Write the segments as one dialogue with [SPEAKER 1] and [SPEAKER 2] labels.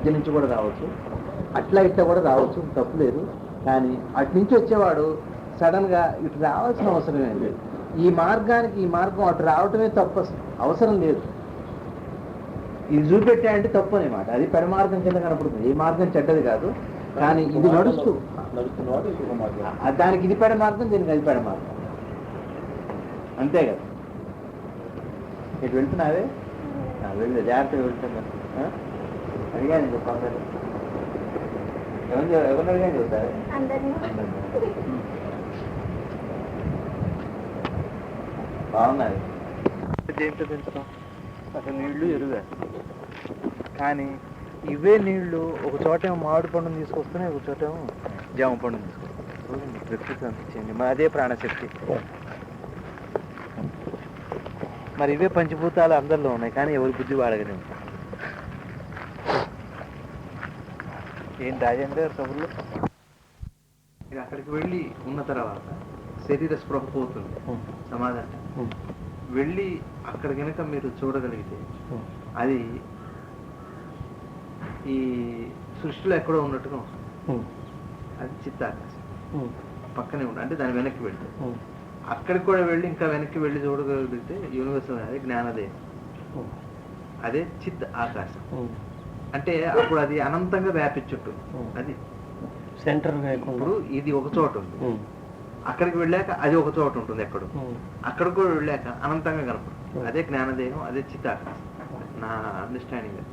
[SPEAKER 1] మధ్య నుంచి కూడా రావచ్చు, అట్లా ఇట్లా కూడా రావచ్చు, తప్పు లేదు. కానీ అటు నుంచి వచ్చేవాడు సడన్గా ఇటు రావాల్సిన అవసరం ఏం లేదు. ఈ మార్గానికి ఈ మార్గం అటు రావటమే తప్పు, అవసరం లేదు. ఇది చూపెట్టా అంటే తప్పు అనమాట. అది పెడమార్గం కింద కనపడుతుంది. ఈ మార్గం చెడ్డది కాదు, కానీ ఇది నడుస్తూ దానికి ఇది పెడమార్గం, దీనికి అది పెడమార్గం, అంతే కదా. ఇటు వెళ్తున్నావే, వెళ్ళి జాగ్రత్తగా వెళ్తున్నా. అడిగాను చెప్పండి, ఎవరిని అడిగాను చెబుతారు. బాగున్నది జయంతో పెంచడం, అసలు నీళ్లు ఎరుగా. కానీ ఇవే నీళ్లు ఒక చోటేమో మామిడి పండును తీసుకొస్తున్నాయి, ఒక చోటేమో జామ పండును తీసుకొస్తున్నాయి. ప్రకృతి అనిపించింది, మరి అదే ప్రాణశక్తి. మరి ఇవే పంచభూతాలు అందరిలో ఉన్నాయి, కానీ ఎవరి బుద్ధి వాడగానే ఉంటాయి. ఏం రాజేందర్ కబుర్లు. అక్కడికి వెళ్ళి ఉన్న తర్వాత శరీర స్పృహ పోతుంది, సమాధానం వెళ్ళి అక్కడ కనుక మీరు చూడగలిగితే అది ఈ సృష్టిలో ఎక్కడో ఉన్నట్టుగా ఉంటుంది. అది చిత్తాకాశం పక్కనే ఉంటుంది, అంటే దాని వెనక్కి వెళ్తే అక్కడికి కూడా వెళ్ళి ఇంకా వెనక్కి వెళ్ళి చూడగలిగితే యూనివర్సల్ అదే జ్ఞానదేహం, అదే చిత్ ఆకాశం. అంటే అప్పుడు అది అనంతంగా వ్యాపించుట్టు, అది
[SPEAKER 2] సెంటర్.
[SPEAKER 1] ఇప్పుడు ఇది ఒక చోట ఉంది, అక్కడికి వెళ్ళాక అది ఒక చోట ఉంటుంది ఎక్కడో, అక్కడికి కూడా వెళ్ళాక అనంతంగా కనపడుతుంది. అదే జ్ఞానదేహం, అదే చిత్తాకాశం, నా అండర్స్టాండింగ్.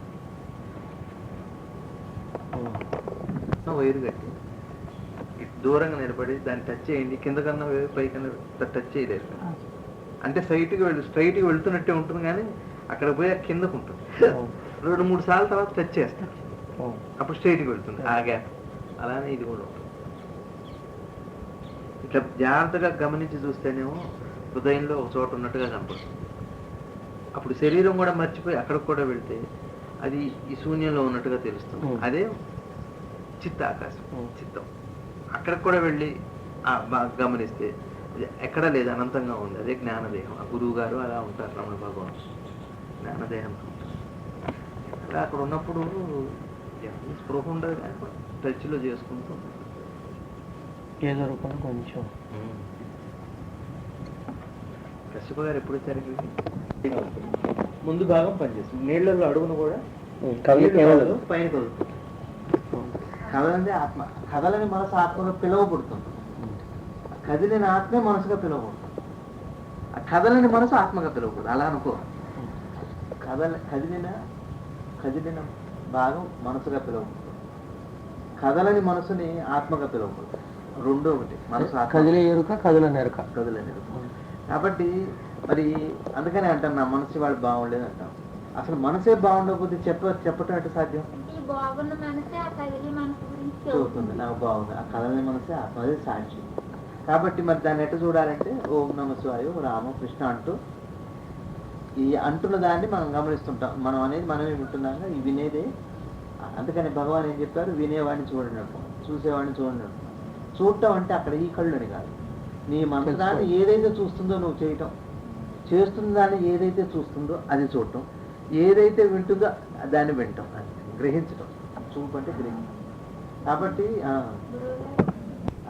[SPEAKER 1] వైరు కట్టి దూరంగా నిలబడి దాన్ని టచ్ చేయండి, కింద కన్నా పైకన్నా టచ్ చేయలేరు. అంటే స్ట్రైట్గా వెళ్తున్నట్టే ఉంటుంది, కానీ అక్కడ పోయి కిందకు ఉంటుంది. 2-3 సార్లు తర్వాత టచ్ చేస్తారు, అప్పుడు స్ట్రైట్గా వెళ్తుంది ఆ గ్యాప్. అలానే ఇది కూడా ఉంటుంది. ఇట్లా జాగ్రత్తగా గమనించి చూస్తేనేమో హృదయంలో ఒక చోట ఉన్నట్టుగా కనపడుతుంది. అప్పుడు శరీరం కూడా మర్చిపోయి అక్కడికి కూడా వెళ్తే అది ఈ శూన్యంలో ఉన్నట్టుగా తెలుస్తుంది. అదే చిత్త ఆకాశం, చిత్తం. అక్కడికి కూడా వెళ్ళి గమనిస్తే ఎక్కడ లేదు, అనంతంగా ఉంది. అదే జ్ఞానదేహం. ఆ గురువు గారు అలా ఉంటారు, రమణ భగవాన్ జ్ఞానదేహం అలా అక్కడ ఉన్నప్పుడు స్పృహ ఉండదు, టచ్లో చేసుకుంటూ
[SPEAKER 2] ఏదో రూపంలో కొంచెం.
[SPEAKER 1] కశ్యప గారు ఎప్పుడు వచ్చారు? ముందు భాగం పనిచేస్తుంది, నీళ్లలో అడుగును కూడా పైన కదులుతుంది. కదలంటే ఆత్మ, కదలని మనసు ఆత్మగా పిలువబడుతుంది. కదిలిన ఆత్మే మనసుగా పిలువబడుతుంది. ఆ కదలని మనసు ఆత్మగా పిలువబడుతుంది. అలా అనుకో, కదిలిన భాగం మనసుగా పిలువబడుతుంది, కదలని మనసుని ఆత్మగా పిలువబడుతుంది. రెండో ఒకటి, మనసు
[SPEAKER 2] కదిలే ఎరుక, కదలని ఎరుక.
[SPEAKER 1] కాబట్టి మరి అందుకనే అంటాం, నా మనసు వాళ్ళు బాగుండేది అంటాం. అసలు మనసే బాగుండకపోతే చెప్పటం అంటే సాధ్యం? చూస్తుంది నాకు బాగుంది, ఆ కదలని మనసే ఆత్మదే సాక్షి. కాబట్టి మరి దాన్ని ఎట్లా చూడాలంటే ఓం నమ శివాయ రామ కృష్ణ అంటూ ఈ అంటున్న దాన్ని మనం గమనిస్తుంటాం. మనం అనేది మనమే వింటున్నాక ఈ వినేదే. అందుకని భగవాన్ ఏం చెప్పారు, వినేవాడిని చూడనట్టు, చూసేవాడిని చూడనట్టు. చూడటం అంటే అక్కడ ఈ కళ్ళని కాదు, నీ మనసు దాన్ని ఏదైతే చూస్తుందో నువ్వు చేయటం, చేస్తున్న దాన్ని ఏదైతే చూస్తుందో అది చూడటం, ఏదైతే వింటుందో దాన్ని వింటాం, అది గ్రహించటం. చూపు అంటే గ్రహించడం. కాబట్టి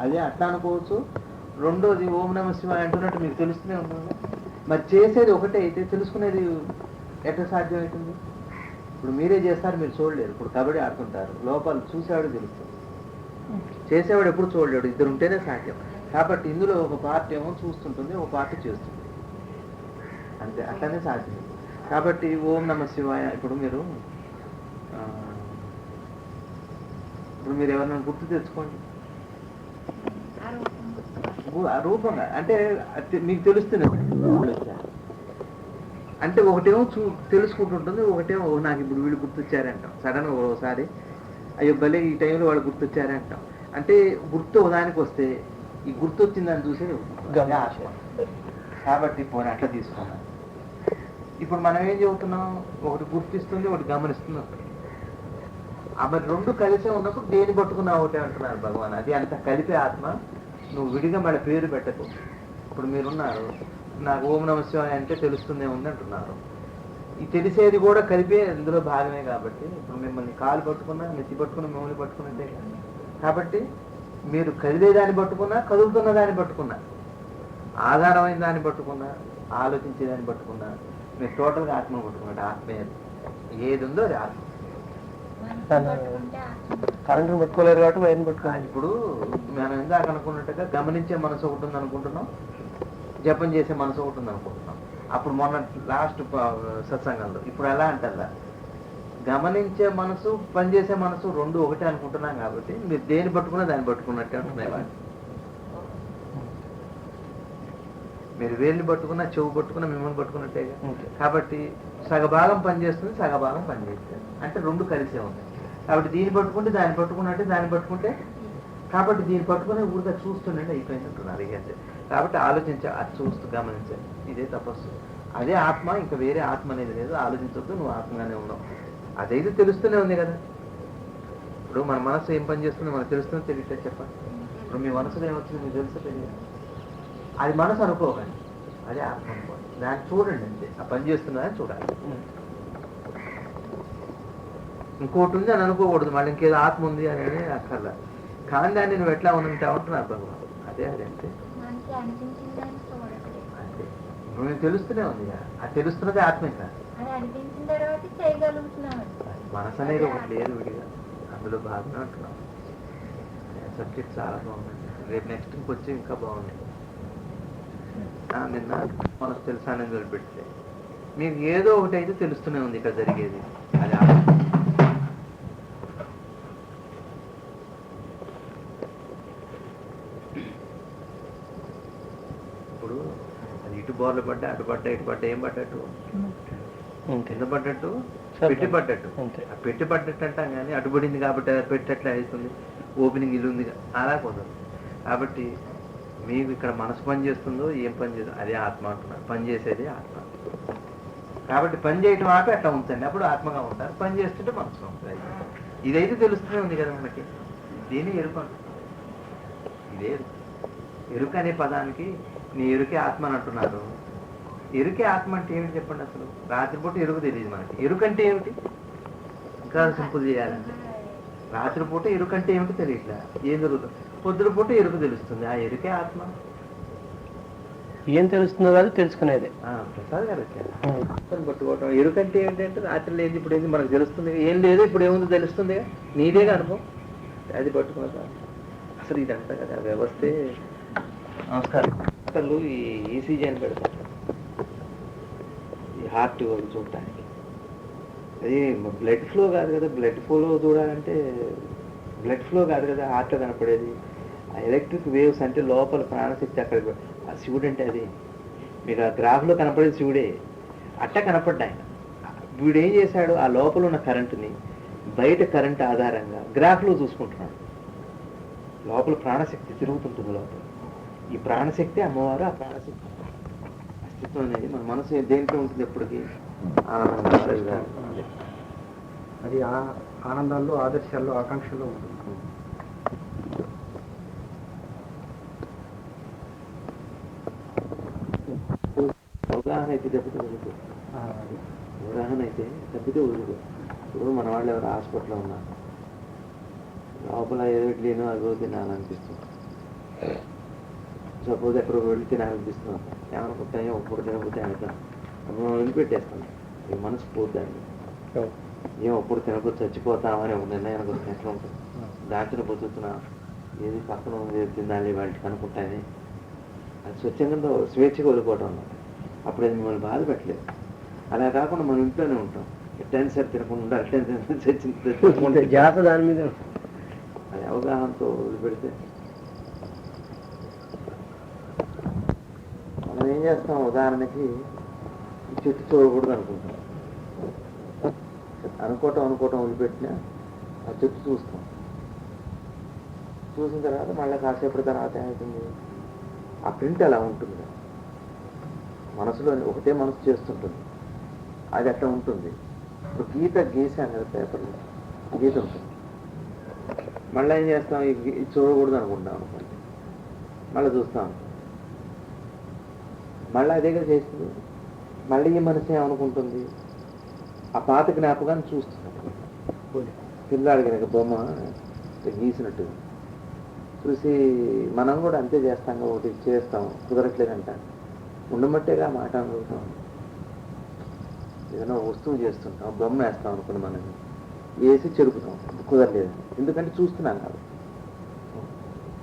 [SPEAKER 1] అదే అట్లా అనుకోవచ్చు. రెండోది ఓం నమ శివాయ అంటున్నట్టు మీకు తెలుస్తూనే ఉంటుంది. మరి చేసేది ఒకటే అయితే తెలుసుకునేది ఎట్లా సాధ్యం అవుతుంది? ఇప్పుడు మీరే చేస్తారు, మీరు చూడలేరు. ఇప్పుడు కబడ్డీ ఆడుతుంటారు, లోపల చూసేవాడు తెలుస్తుంది, చేసేవాడు ఎప్పుడు చూడలేడు. ఇద్దరు ఉంటేనే సాధ్యం. కాబట్టి ఇందులో ఒక పార్ట్ ఏమో చూస్తుంటుంది, ఒక పార్ట్ చేస్తుంది, అంతే. అట్లానే సాధ్యం. కాబట్టి ఓం నమ శివాయ ఇప్పుడు మీరు ఎవరైనా గుర్తు తెచ్చుకోండి, రూపంగా. అంటే మీకు తెలుస్తుంది అంటే ఒకటేమో తెలుసుకుంటుంటుంది, ఒకటేమో నాకు ఇప్పుడు వీళ్ళు గుర్తొచ్చారంటాం. సడన్గా ఒకసారి అయ్యో భలే ఈ టైంలో వాళ్ళు గుర్తొచ్చారంటాం. అంటే గుర్తు ఒకదానికి వస్తే ఈ గుర్తు వచ్చిందని చూసేది ఆత్మ. కాబట్టి పోనీ అట్లా తీసుకున్నాం. ఇప్పుడు మనం ఏం చెబుతున్నాం, ఒకటి గుర్తిస్తుంది, ఒకటి గమనిస్తుంది. మరి రెండు కలిసే ఉన్నప్పుడు దేని పట్టుకున్నా ఒకటే అంటున్నారు భగవాన్. అది అంత కలిపే ఆత్మ. నువ్వు విడిగా మళ్ళీ పేరు పెట్టకు. ఇప్పుడు మీరున్నారు, నాకు ఓం నమ శివాయ అంటే తెలుస్తూనే ఉంది అంటున్నారు. ఈ తెలిసేది కూడా కలిపే ఇందులో భాగమే. కాబట్టి ఇప్పుడు మిమ్మల్ని కాలు పట్టుకున్నా, నెత్తి పట్టుకున్నా, మిమ్మల్ని పట్టుకున్నట్టే కదా. కాబట్టి మీరు కదిలే దాన్ని పట్టుకున్నా, కదులుతున్న దాన్ని పట్టుకున్నా, ఆధారమైన దాన్ని పట్టుకున్నా, ఆలోచించే దాన్ని పట్టుకున్నా, మీరు టోటల్గా ఆత్మను పట్టుకున్నట్టు. ఆత్మ ఏది ఉందో అది ఆత్మ.
[SPEAKER 2] కరెంట్ని పట్టుకోలేరు కాబట్టి వైర్ని పట్టుకోవాలి.
[SPEAKER 1] ఇప్పుడు మనం ఇందాక అనుకున్నట్టుగా గమనించే మనసు ఒకటి ఉంది అనుకుంటున్నాం, జపం చేసే మనసు ఒకటి ఉంది అనుకుంటున్నాం. అప్పుడు మొన్న లాస్ట్ సత్సంగంలో ఇప్పుడు ఎలా అంటారా, గమనించే మనసు పనిచేసే మనసు రెండు ఒకటే అనుకుంటున్నాం. కాబట్టి మీరు దేని పట్టుకున్నా దాన్ని పట్టుకున్నట్టే ఉంటున్నాయి వాళ్ళు. మీరు వేలిని పట్టుకున్నా, చెవు పట్టుకున్నా, మిమ్మల్ని పట్టుకున్నట్టేగా. కాబట్టి సగభాగం పనిచేస్తుంది, సగభాగం పనిచేస్తుంది, అంటే రెండు కలిసే ఉన్నాయి. కాబట్టి దీన్ని పట్టుకుంటే దాన్ని పట్టుకున్నట్టే, దాన్ని పట్టుకుంటే. కాబట్టి దీన్ని పట్టుకునే ఊరిగా చూస్తుండే అయిపోయినట్టున్నారు ఇక. కాబట్టి ఆలోచించా, అది చూస్తూ గమనించాలి. ఇదే తపస్సు, అదే ఆత్మ. ఇంకా వేరే ఆత్మ అనేది లేదు. ఆలోచించొద్దు, నువ్వు ఆత్మగానే ఉన్నావు. అదైతే తెలుస్తూనే ఉంది కదా. ఇప్పుడు మన మనసు ఏం పని చేస్తుందో మనకు తెలుస్తుందో తెలియట్లేదు చెప్పండి. ఇప్పుడు మీ మనసులో ఏమొచ్చింది మీకు తెలుసో తెలియదు. అది మనసు అనుకోకండి, అదే ఆత్మ అనుకోండి. దాన్ని చూడండి అంతే, ఆ పని చేస్తున్నదని చూడాలి. ఇంకోటి ఉంది అని అనుకోకూడదు, మళ్ళీ ఇంకేదో ఆత్మ ఉంది అనేది అక్కర్లా. కానీ దాన్ని నువ్వు ఎట్లా ఉంటావు అంటున్నారు భగవాన్. అదే అదే అంతే అంతే. ఇప్పుడు నీకు తెలుస్తూనే ఉంది, అది తెలుస్తున్నదే ఆత్మే కాదు. మనసు అనేది ఒకటి లేదు విడిగా, అందులో భాగంగా అంటున్నాం. సబ్జెక్ట్ చాలా బాగుంది. రేపు నెక్స్ట్ ఇంకొచ్చి ఇంకా బాగుంది. నిన్న మనసు తెలుసానని వదిలిపెడితే మీకు ఏదో ఒకటి అయితే తెలుస్తూనే ఉంది ఇక్కడ జరిగేది, అది ఆత్మ. ఇప్పుడు అది ఇటు బోర్లు పడ్డా, అటు పడ్డా, ఇటు పడ్డా, ఏం పడ్డట్టు కింద పడ్డట్టు, పెట్టి పడ్డట్టు. ఆ పెట్టి పడ్డట్టు అంటాం కానీ అటు పడింది కాబట్టి పెట్టట్లే అవుతుంది, ఓపెనింగ్ ఇది ఉంది అలా కుదరదు. కాబట్టి మీకు ఇక్కడ మనసు పని చేస్తుందో ఏం పని చేస్తుందో అదే ఆత్మ అంటున్నారు. పని చేసేది ఆత్మ. కాబట్టి పని చేయటం ఆపి అట్లా ఉంచండి, అప్పుడు ఆత్మగా ఉంటారు. పని చేస్తుంటే మనసుగా ఉంటుంది. ఇదైతే తెలుస్తూనే ఉంది కదా మనకి. దీన్ని ఎరుక అంటున్నారు. ఇదే ఎరుక అనే పదానికి నీ ఎరుకే ఆత్మ అని అంటున్నారు. ఎరుకే ఆత్మ అంటే ఏమిటి చెప్పండి అసలు. రాత్రిపూట ఎరుక తెలియదు మనకి. ఎరుక అంటే ఏమిటి ఇంకా సింపుల్ చేయాలంటే, రాత్రిపూట ఎరుక అంటే ఏమిటి తెలియట్లా, ఏం జరుగుతుంది. పొద్దున పూట ఎరుక తెలుస్తుంది, ఆ ఎరుకే ఆత్మ.
[SPEAKER 2] ఏం తెలుస్తుందో కాదు తెలుసుకునేది.
[SPEAKER 1] ప్రసాద్ గారు వచ్చారు పట్టుకోవటం. ఎరుక అంటే ఏంటంటే రాత్రి లేదు ఇప్పుడు ఏంది మనకు తెలుస్తుంది, ఏం లేదు ఇప్పుడు ఏముందో తెలుస్తుంది, నీదేగా అనుభవం. అది పట్టుకున్నా అసలు ఇదంతా కదా వ్యవస్థే. నమస్కారం. అసలు ఈ ఈసీజీ అని పెడతారు, ఈ హార్ట్ చూడటానికి. అది బ్లడ్ ఫ్లో కాదు కదా. బ్లడ్ ఫ్లో చూడాలంటే బ్లడ్ ఫ్లో కాదు కదా హార్ట్లో కనపడేది. ఆ ఎలక్ట్రిక్ వేవ్స్ అంటే లోపల ప్రాణశక్తి అక్కడ. ఆ శివుడు అంటే అది మీకు ఆ గ్రాఫ్లో కనపడేది శివుడే. అట్ట కనపడ్డా ఆయన. వీడు ఏం చేశాడు, ఆ లోపల ఉన్న కరెంటుని బయట కరెంట్ ఆధారంగా గ్రాఫ్లో చూసుకుంటున్నాడు. లోపల ప్రాణశక్తి తిరుగుతుంటుంది లోపల. ఈ ప్రాణశక్తి అమ్మవారు. ఆ ప్రాణశక్తి అస్తిత్వం అనేది మన మనసు దేంట్లో ఉంటుంది ఎప్పటికీ ఆనందంగా.
[SPEAKER 2] అది ఆనందాల్లో, ఆదర్శాల్లో, ఆకాంక్షల్లో ఉంటుంది.
[SPEAKER 1] అవగాహన అయితే తప్పితే వదులుకో. అవగాహన అయితే తప్పితే వదులుకో. ఇప్పుడు మన వాళ్ళు ఎవరు హాస్పిటల్లో ఉన్నారు, లోపల ఏదో లేనో అదో తినాలనిపిస్తుంది. సపోజ్ ఎక్కడో వెళ్ళి తినాలనిపిస్తున్నాం, ఏమనుకుంటాయో ఒప్పుడు తినకపోతే అనుకుంటాం, మనం వదిలిపెట్టేస్తాం. ఈ మనసు పోద్దాన్ని ఏం ఒప్పుడు తినకపోతే చచ్చిపోతామని ఒక నిర్ణయానికి వస్తే ఎట్లా ఉంటుంది. దాంట్లో బతుకుతున్నా ఏది పక్కన ఏది తినాలి వాటికి అనుకుంటాయని అది స్వచ్ఛంగా స్వేచ్ఛగా వదిలిపోవటం అన్నమాట. అప్పుడు అది మిమ్మల్ని బాధ పెట్టలేదు. అలా కాకుండా మనం ఇంట్లోనే ఉంటాం, ఎట్టైనా సరే తినకుండా ఉండాలి,
[SPEAKER 2] జాత దాని మీద.
[SPEAKER 1] అది అవగాహనతో వదిలిపెడితే మనం ఏం చేస్తాం, ఉదాహరణకి చెట్టు చూడకూడదు అనుకుంటాం. అనుకోవటం వదిలిపెట్టినా ఆ చెట్టు చూస్తాం. చూసిన తర్వాత మళ్ళీ కాసేపటి తర్వాత ఏమవుతుంది, ఆ ప్రింట్ అలా ఉంటుంది. మనసులో ఒకటే మనసు చేస్తుంటుంది, అది అట్లా ఉంటుంది. ఇప్పుడు గీత గీసాను కదా పేపర్లో, గీత ఉంటుంది. మళ్ళీ ఏం చేస్తాం, ఇది చూడకూడదు అనుకుంటాం అనుకోండి, మళ్ళీ చూస్తాం. మళ్ళీ అదే కదా చేస్తుంది. మళ్ళీ ఈ మనసు ఏమనుకుంటుంది, ఆ పాత జ్ఞాపకాన్ని చూస్తున్నాడు. పిల్లాడు కనుక బొమ్మ గీసినట్టు చూసి మనం కూడా అంతే చేస్తాం, ఒకటి చేస్తాం కుదరట్లేదంట ఉండబట్టేగా మాట అనుకుంటాం. ఏదైనా వస్తువు చేస్తుంటాం, బొమ్మ వేస్తాం అనుకుని మనం వేసి చెరుపుతాం, కుదరలేదు. ఎందుకంటే చూస్తున్నాం కాబట్టి.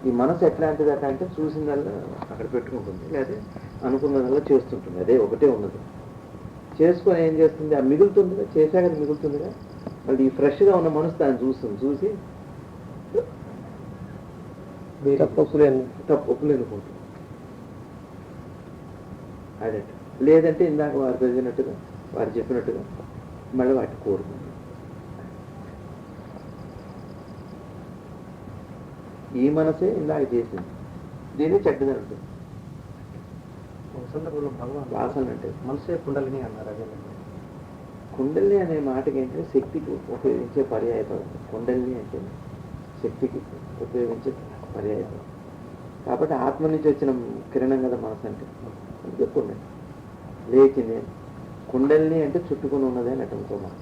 [SPEAKER 1] ఈ మనసు ఎట్లాంటిదట అంటే చూసిందల్లా అక్కడ పెట్టుకుంటుంది, లేదా అనుకున్నదల్లా చేస్తుంటుంది. అదే ఒకటే ఉన్నది. చేసుకొని ఏం చేస్తుంది, ఆ మిగులుతుందిగా, చేశాక మిగులుతుందిగా, మళ్ళీ ఈ ఫ్రెష్గా ఉన్న మనసు దాన్ని చూస్తుంది. చూసి తప్పులు ఎన్నుకుంటుంది. అదే లేదంటే ఇందాక వారు పెరిగినట్టుగా వారు చెప్పినట్టుగా మళ్ళీ వాటిని కోరుకుంటుంది. ఈ మనసే ఇందాక చేసింది, దీన్ని చెడ్డదని ఉంటుంది.
[SPEAKER 2] సందర్భంలో భగవాన్
[SPEAKER 1] వాసన అంటే
[SPEAKER 2] మనసే కుండలిని అన్నారు. అదే
[SPEAKER 1] కుండలిని అనే మాటకి ఏంటంటే శక్తికి ఉపయోగించే పర్యాయ పదం. కుండలిని అంటే శక్తికి ఉపయోగించే పర్యాయ పదం. కాబట్టి ఆత్మ నుంచి వచ్చిన కిరణం కదా మనసు అంటే. అందుకే కుండలి లేచింది. కుండలిని అంటే చుట్టుకుని ఉన్నది అని అటంతో మాట.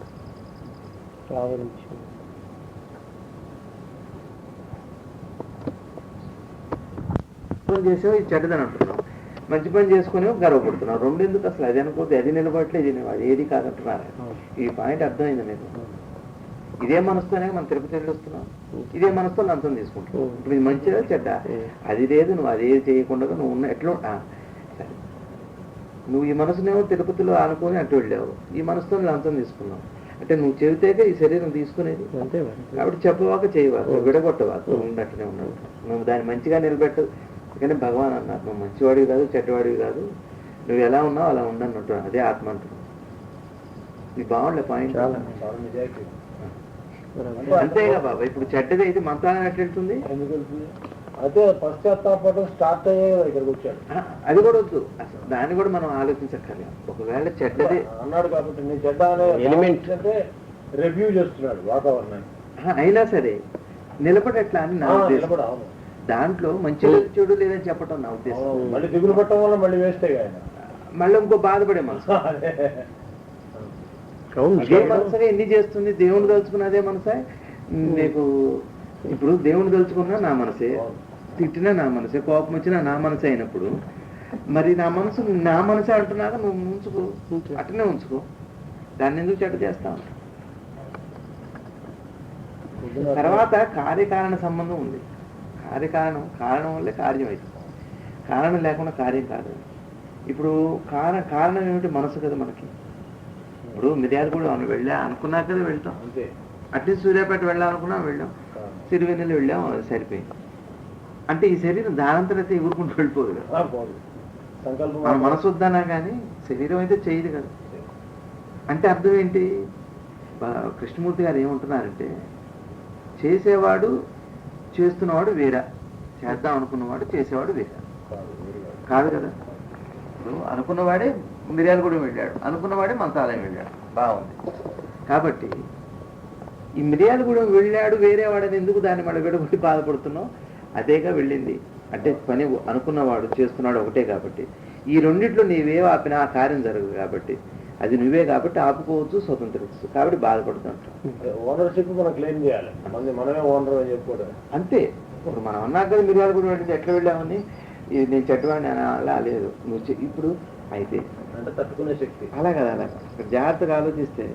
[SPEAKER 1] చేసావు ఇది చెడ్డదని అంటున్నావు, మంచి పని చేసుకుని గర్వపడుతున్నావు. రెండు ఎందుకు అసలు? అది అనుకోతే అది నిలబడట్లేదు, ఇది అది ఏది కాదంటున్నారు. ఈ పాయింట్ అర్థమైంది మీకు? ఇదే మనసుతోనే మనం తిరుపతి వెళ్ళి వస్తున్నాం, ఇదే మనసుతో లంచం తీసుకుంటున్నాం. ఇప్పుడు ఇది మంచిదా చెడ్డ? అది లేదు, నువ్వు అదే చేయకుండా నువ్వు ఉన్న ఎట్లా సరే, నువ్వు ఈ మనసునేమో తిరుపతిలో ఆనుకొని అటు వెళ్ళావు, ఈ మనసుతో లంచం తీసుకున్నావు. అంటే నువ్వు చెబితేగా ఈ శరీరం తీసుకునేది. కాబట్టి చెప్పవాక చేయవాక, విడగొట్టవాక, ఉన్నట్టునే ఉన్నాడు. నువ్వు దాన్ని మంచిగా నిలబెట్టదు. కానీ భగవాన్ అన్నారు, నువ్వు మంచివాడివి కాదు, చెడ్డవాడివి కాదు, నువ్వు ఎలా ఉన్నావు అలా ఉండన్నట్టు. అదే ఆత్మ అంటున్నావు. ఇది బాగుండే పాయింట్. అంతేగా బాబా, ఇప్పుడు చెడ్డది అయితే మంత్రాన్ని ఎట్లా వెళ్తుంది?
[SPEAKER 2] అదే పశ్చాత్తాపం స్టార్ట్ అయ్యే ఇక్కడికి వచ్చాడు.
[SPEAKER 1] అది కూడా వద్దు అసలు, దాన్ని కూడా మనం ఆలోచించక్కర్లేదు. ఒకవేళ చెడ్డది
[SPEAKER 2] అన్నాడు కాబట్టి నీ చెడ్డ అనే ఎలిమెంట్ అంటే రివ్యూ చేస్తున్నాడు వాతావరణాన్ని.
[SPEAKER 1] అయినా సరే నిలబడట్లా అని నా ఉద్దేశం. దాంట్లో మంచి చెడు లేదని చెప్పటం నా ఉద్దేశం.
[SPEAKER 2] మళ్ళీ దిగులు పట్టడం వల్ల మళ్ళీ వేస్తే
[SPEAKER 1] మళ్ళీ ఇంకో బాధపడే మనసు. అదే మనసుగా ఎన్ని చేస్తుంది. దేవుని తలుచుకున్న అదే మనసే నీకు. ఇప్పుడు దేవుని తలుచుకున్నా నా మనసే, తిట్టినా నా మనసే, కోపం వచ్చినా నా మనసే అయినప్పుడు మరి నా మనసు నా మనసే అంటున్నాక నువ్వు ఉంచుకో, అట్టనే ఉంచుకో. దాన్ని ఎందుకు చెడ్డ చేస్తావు? తర్వాత కార్యకారణ సంబంధం ఉంది. కారణం వల్లే కార్యం అవుతుంది. కారణం లేకుండా కార్యం కాదు. ఇప్పుడు కారణం ఏమిటి? మనసు కదా మనకి. ఇప్పుడు మిర్యాలు కూడా మనం వెళ్ళా అనుకున్నాక కదా వెళ్తాం. అట్లీస్ట్ సూర్యాపేట వెళ్ళాలనుకున్నా వెళ్ళాం, సిరివెన్నెలు వెళ్ళాం, అది సరిపోయింది. అంటే ఈ శరీరం దానంతరైతే ఎగురుకుంటూ వెళ్ళిపోదు కదా. మన మనసు వద్దనా కానీ శరీరం అయితే చేయదు కదా. అంటే అర్థం ఏంటి? కృష్ణమూర్తి గారు ఏమంటున్నారంటే, చేసేవాడు చేస్తున్నవాడు వేరా, చేద్దాం అనుకున్నవాడు చేసేవాడు వేరా కాదు కదా. ఇప్పుడు అనుకున్నవాడే మిర్యాలగూడెం వెళ్ళాడు, అనుకున్నవాడే మంత్రాలయం వెళ్ళాడు, బాగుంది. కాబట్టి ఈ మిర్యాలగూడెం వెళ్ళాడు వేరే వాడని ఎందుకు దాన్ని మళ్ళీ విడగొట్టి బాధపడుతున్నావు? అదేగా వెళ్ళింది. అంటే పని అనుకున్నవాడు చేస్తున్నాడు ఒకటే. కాబట్టి ఈ రెండిట్లో నీవే ఆపినా ఆ కార్యం జరగదు. కాబట్టి అది నువ్వే, కాబట్టి ఆపుకోవచ్చు, స్వతంత్రించు. కాబట్టి బాధపడుతుంటాం.
[SPEAKER 2] ఓనర్షిప్ మనం క్లెయిమ్ చేయాలి, మనమే ఓనర్ అని చెప్పుకోవడం అంతే.
[SPEAKER 1] ఇప్పుడు మనం అన్నాక కదా మిర్యాలగూడెం వెళ్ళింది, ఎట్లా వెళ్ళామని. ఇది నేను చెడ్డవాడిని అలా లేదు. నువ్వు ఇప్పుడు అయితే
[SPEAKER 2] అంటే తట్టుకునే శక్తి
[SPEAKER 1] అలా కదా. అలా జాగ్రత్తగా ఆలోచిస్తే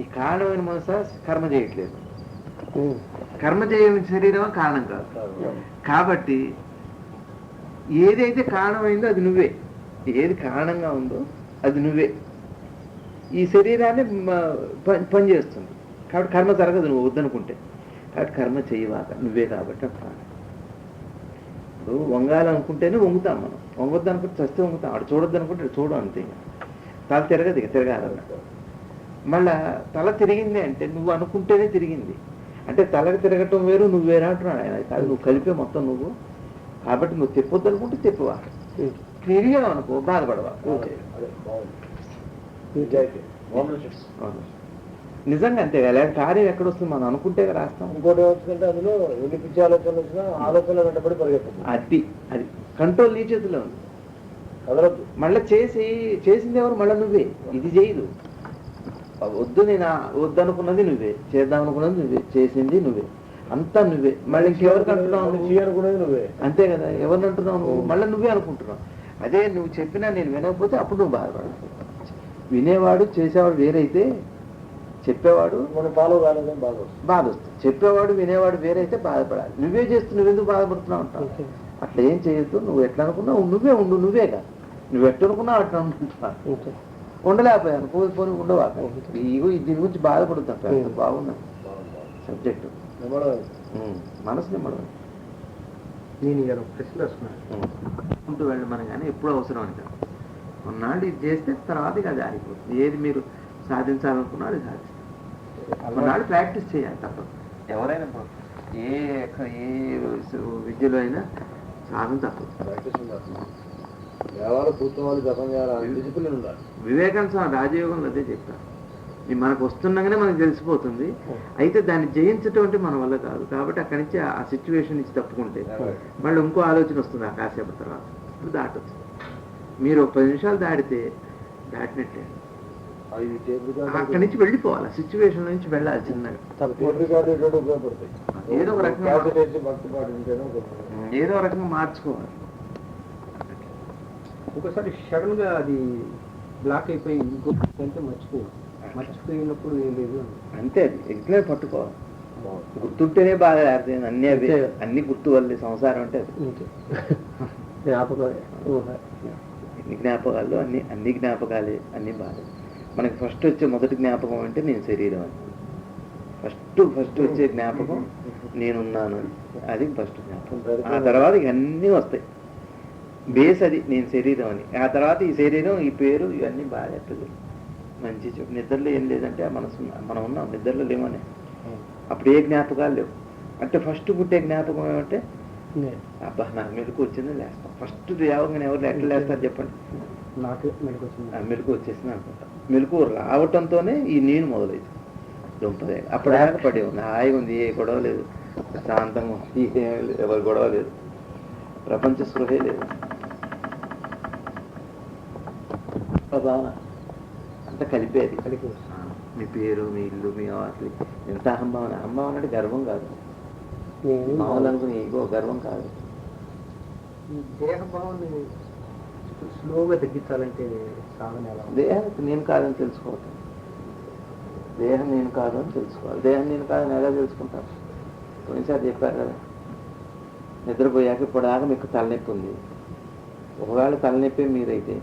[SPEAKER 1] ఈ కారణమైన మనస కర్మ చేయట్లేదు. కర్మ చేయని శరీరం కారణం కాదు. కాబట్టి ఏదైతే కారణమైందో అది నువ్వే. ఏది కారణంగా ఉందో అది నువ్వే. ఈ శరీరాన్ని పనిచేస్తుంది. కాబట్టి కర్మ జరగదు నువ్వు వద్దనుకుంటే. కాబట్టి కర్మ చేయవాక నువ్వే కాబట్టి అంటున్నాను. ఇప్పుడు వంగాలనుకుంటేనే వంగుతాం మనం. వంగొద్దు అనుకుంటే చస్తే వంగుతాం. అటు చూడొద్దు అనుకుంటే అటు చూడం, అంతే. తల తిరగదు, ఇక తిరగాలన్నట్టు. మళ్ళా తల తిరిగింది అంటే నువ్వు అనుకుంటేనే తిరిగింది. అంటే తలకు తిరగటం వేరు, నువ్వు వేరే అంటున్నాడు ఆయన. కాదు, నువ్వు కలిపే మొత్తం నువ్వు. కాబట్టి నువ్వు తిప్పొద్దు అనుకుంటే తిప్పువా, తిరిగావు అనుకో బాధపడవా. నిజంగా అంతే. అలాంటి కార్యం ఎక్కడ వస్తుంది? మనం అనుకుంటే రాస్తాం.
[SPEAKER 2] ఇంకోటి వచ్చిందంటే అందులో ఎన్ని పిచ్చి ఆలోచనలు వచ్చినా ఆలోచనలు వెంటబడి పరిగెత్తుంది.
[SPEAKER 1] అది కంట్రోల్ నీ చేతిలో ఉంది.
[SPEAKER 2] కదలద్దు.
[SPEAKER 1] మళ్ళీ చేసింది ఎవరు? మళ్ళీ నువ్వే. ఇది చేయదు. వద్దు నేను వద్దనుకున్నది నువ్వే, చేద్దాం అనుకున్నది నువ్వే, చేసింది నువ్వే, అంతా నువ్వే. మళ్ళీ ఇంకెవరికి అంటున్నావు నువ్వే? అంతే కదా, ఎవరిని అంటున్నావు నువ్వు? మళ్ళీ నువ్వే అనుకుంటున్నావు. అదే నువ్వు చెప్పినా నేను వినకపోతే అప్పుడు నువ్వు బాధపడాలి. వినేవాడు చేసేవాడు వేరైతే చెప్పేవాడు మనం ఫాలో కాలేదని బాధ వస్తుంది. చెప్పేవాడు వినేవాడు వేరైతే బాధపడాలి. నువ్వే చేస్తూ నువ్వెందుకు బాధపడుతున్నావు అంటావు. అట్లా ఏం చేయొద్దు. నువ్వు ఎట్లా అనుకున్నావు నువ్వే ఉండు, నువ్వేగా. నువ్వు ఎట్టనుకున్నావు అట్లా అనుకుంటున్నావు. ఉండలేకపోయాను పోని ఉండవా. ఇగో దీని గురించి బాధపడుతాను. బాగున్నాను సబ్జెక్టు, మనసు నిమ్మడం.
[SPEAKER 2] నేను ప్రశ్న వస్తున్నాను
[SPEAKER 1] ఉంటూ వెళ్ళమని కానీ ఎప్పుడు అవసరం అంటే కొన్నాళ్ళు ఇది చేస్తే తర్వాత ఇక అది ఆగిపోతుంది. ఏది మీరు సాధించాలనుకున్నా అది సాధిస్తారు. కొన్నాళ్ళు ప్రాక్టీస్ చేయాలి తప్పదు. ఎవరైనా ఏ విద్యలో అయినా సాధన తప్పదు.
[SPEAKER 2] ప్రాక్టీస్ ఉండాలి, దేవాలు కూర్చోవాలి, జపం చేయాలి, డిసిప్లిన్ ఉండాలి.
[SPEAKER 1] వివేకానంద స్వామి రాజయోగంలో అదే చెప్పారు. ఇది మనకు వస్తుండగానే మనకు తెలిసిపోతుంది. అయితే దాన్ని జయించటం అంటే మన వల్ల కాదు. కాబట్టి అక్కడి నుంచి ఆ సిచ్యువేషన్ నుంచి తప్పుకుంటే మళ్ళీ ఇంకో ఆలోచన వస్తుంది ఆ కాసేపు తర్వాత. ఇప్పుడు దాటొచ్చు. మీరు ఒక 10 నిమిషాలు దాటినట్లే అక్కడి నుంచి వెళ్ళిపోవాలి. ఆ సిచ్యువేషన్ నుంచి వెళ్ళాలి చిన్నగా. ఏదో ఒక రకంగా మార్చుకోవాలి.
[SPEAKER 2] ఒకసారి సడన్ గా అది బ్లాక్ అయిపోయి ఇంకొకటి మర్చిపోయినప్పుడు ఏం లేదు
[SPEAKER 1] అంతే. అది ఎగ్జామ్ పట్టుకోవాలి. గుర్తుంటేనే బాగా లేకపోతే అన్ని గుర్తు వల్లే సంసారం అంటే అది. ఎన్ని జ్ఞాపకాలు అన్ని జ్ఞాపకాలే, అన్ని బాధ. మనకి ఫస్ట్ వచ్చే మొదటి జ్ఞాపకం అంటే నేను శరీరం అని. ఫస్ట్ వచ్చే జ్ఞాపకం నేనున్నాను అని. అది ఫస్ట్ జ్ఞాపకం. ఆ తర్వాత ఇవన్నీ వస్తాయి. బేస్ అది నేను శరీరం అని. ఆ తర్వాత ఈ శరీరం, ఈ పేరు, ఇవన్నీ బాగా చెప్పదు. మంచి నిద్రలో ఏం లేదంటే మనం ఉన్నాం, నిద్రలో లేమని. అప్పుడు ఏ జ్ఞాపకాలు లేవు. అంటే ఫస్ట్ పుట్టే జ్ఞాపకం ఏమంటే అబ్బా నాకు మెలకు వచ్చింది లేస్తాం. ఫస్ట్ లేవగానే ఎవరు ఎట్లా లేస్తారు చెప్పండి? మెలకు వచ్చేసింది అనుకుంటా. మెలకు రావటంతోనే ఈ నేను మొదలైంది. దుంపదే అప్పటిదాకా పడి ఉంది, హాయిగా ఉంది, ఏ గొడవ లేదు, ప్రశాంతంగా ఉంది, ఎవరు గొడవ లేదు, ప్రపంచ స్పృహే లేదు. భావన అంతా కలిపేది. మీ పేరు, మీ ఇల్లు, మీ ఆటలు, ఎంత అహంభావన. అహంభావన అంటే గర్వం కాదు, మామూలు అనుకుని ఈగో, గర్వం కాదు.
[SPEAKER 2] దేహభావాన్ని స్లోగా తగ్గించాలంటే
[SPEAKER 1] దేహానికి నేను కాదని తెలుసుకోవటం. దేహం నేను కాదు అని తెలుసుకోవాలి. దేహం నేను కాదని ఎలా తెలుసుకుంటాను? కొన్నిసారి చెప్పారు కదా, నిద్రపోయాక ఇప్పటిదాకా మీకు తలనొప్పి ఉంది. ఒకవేళ తలనొప్పి మీరైతే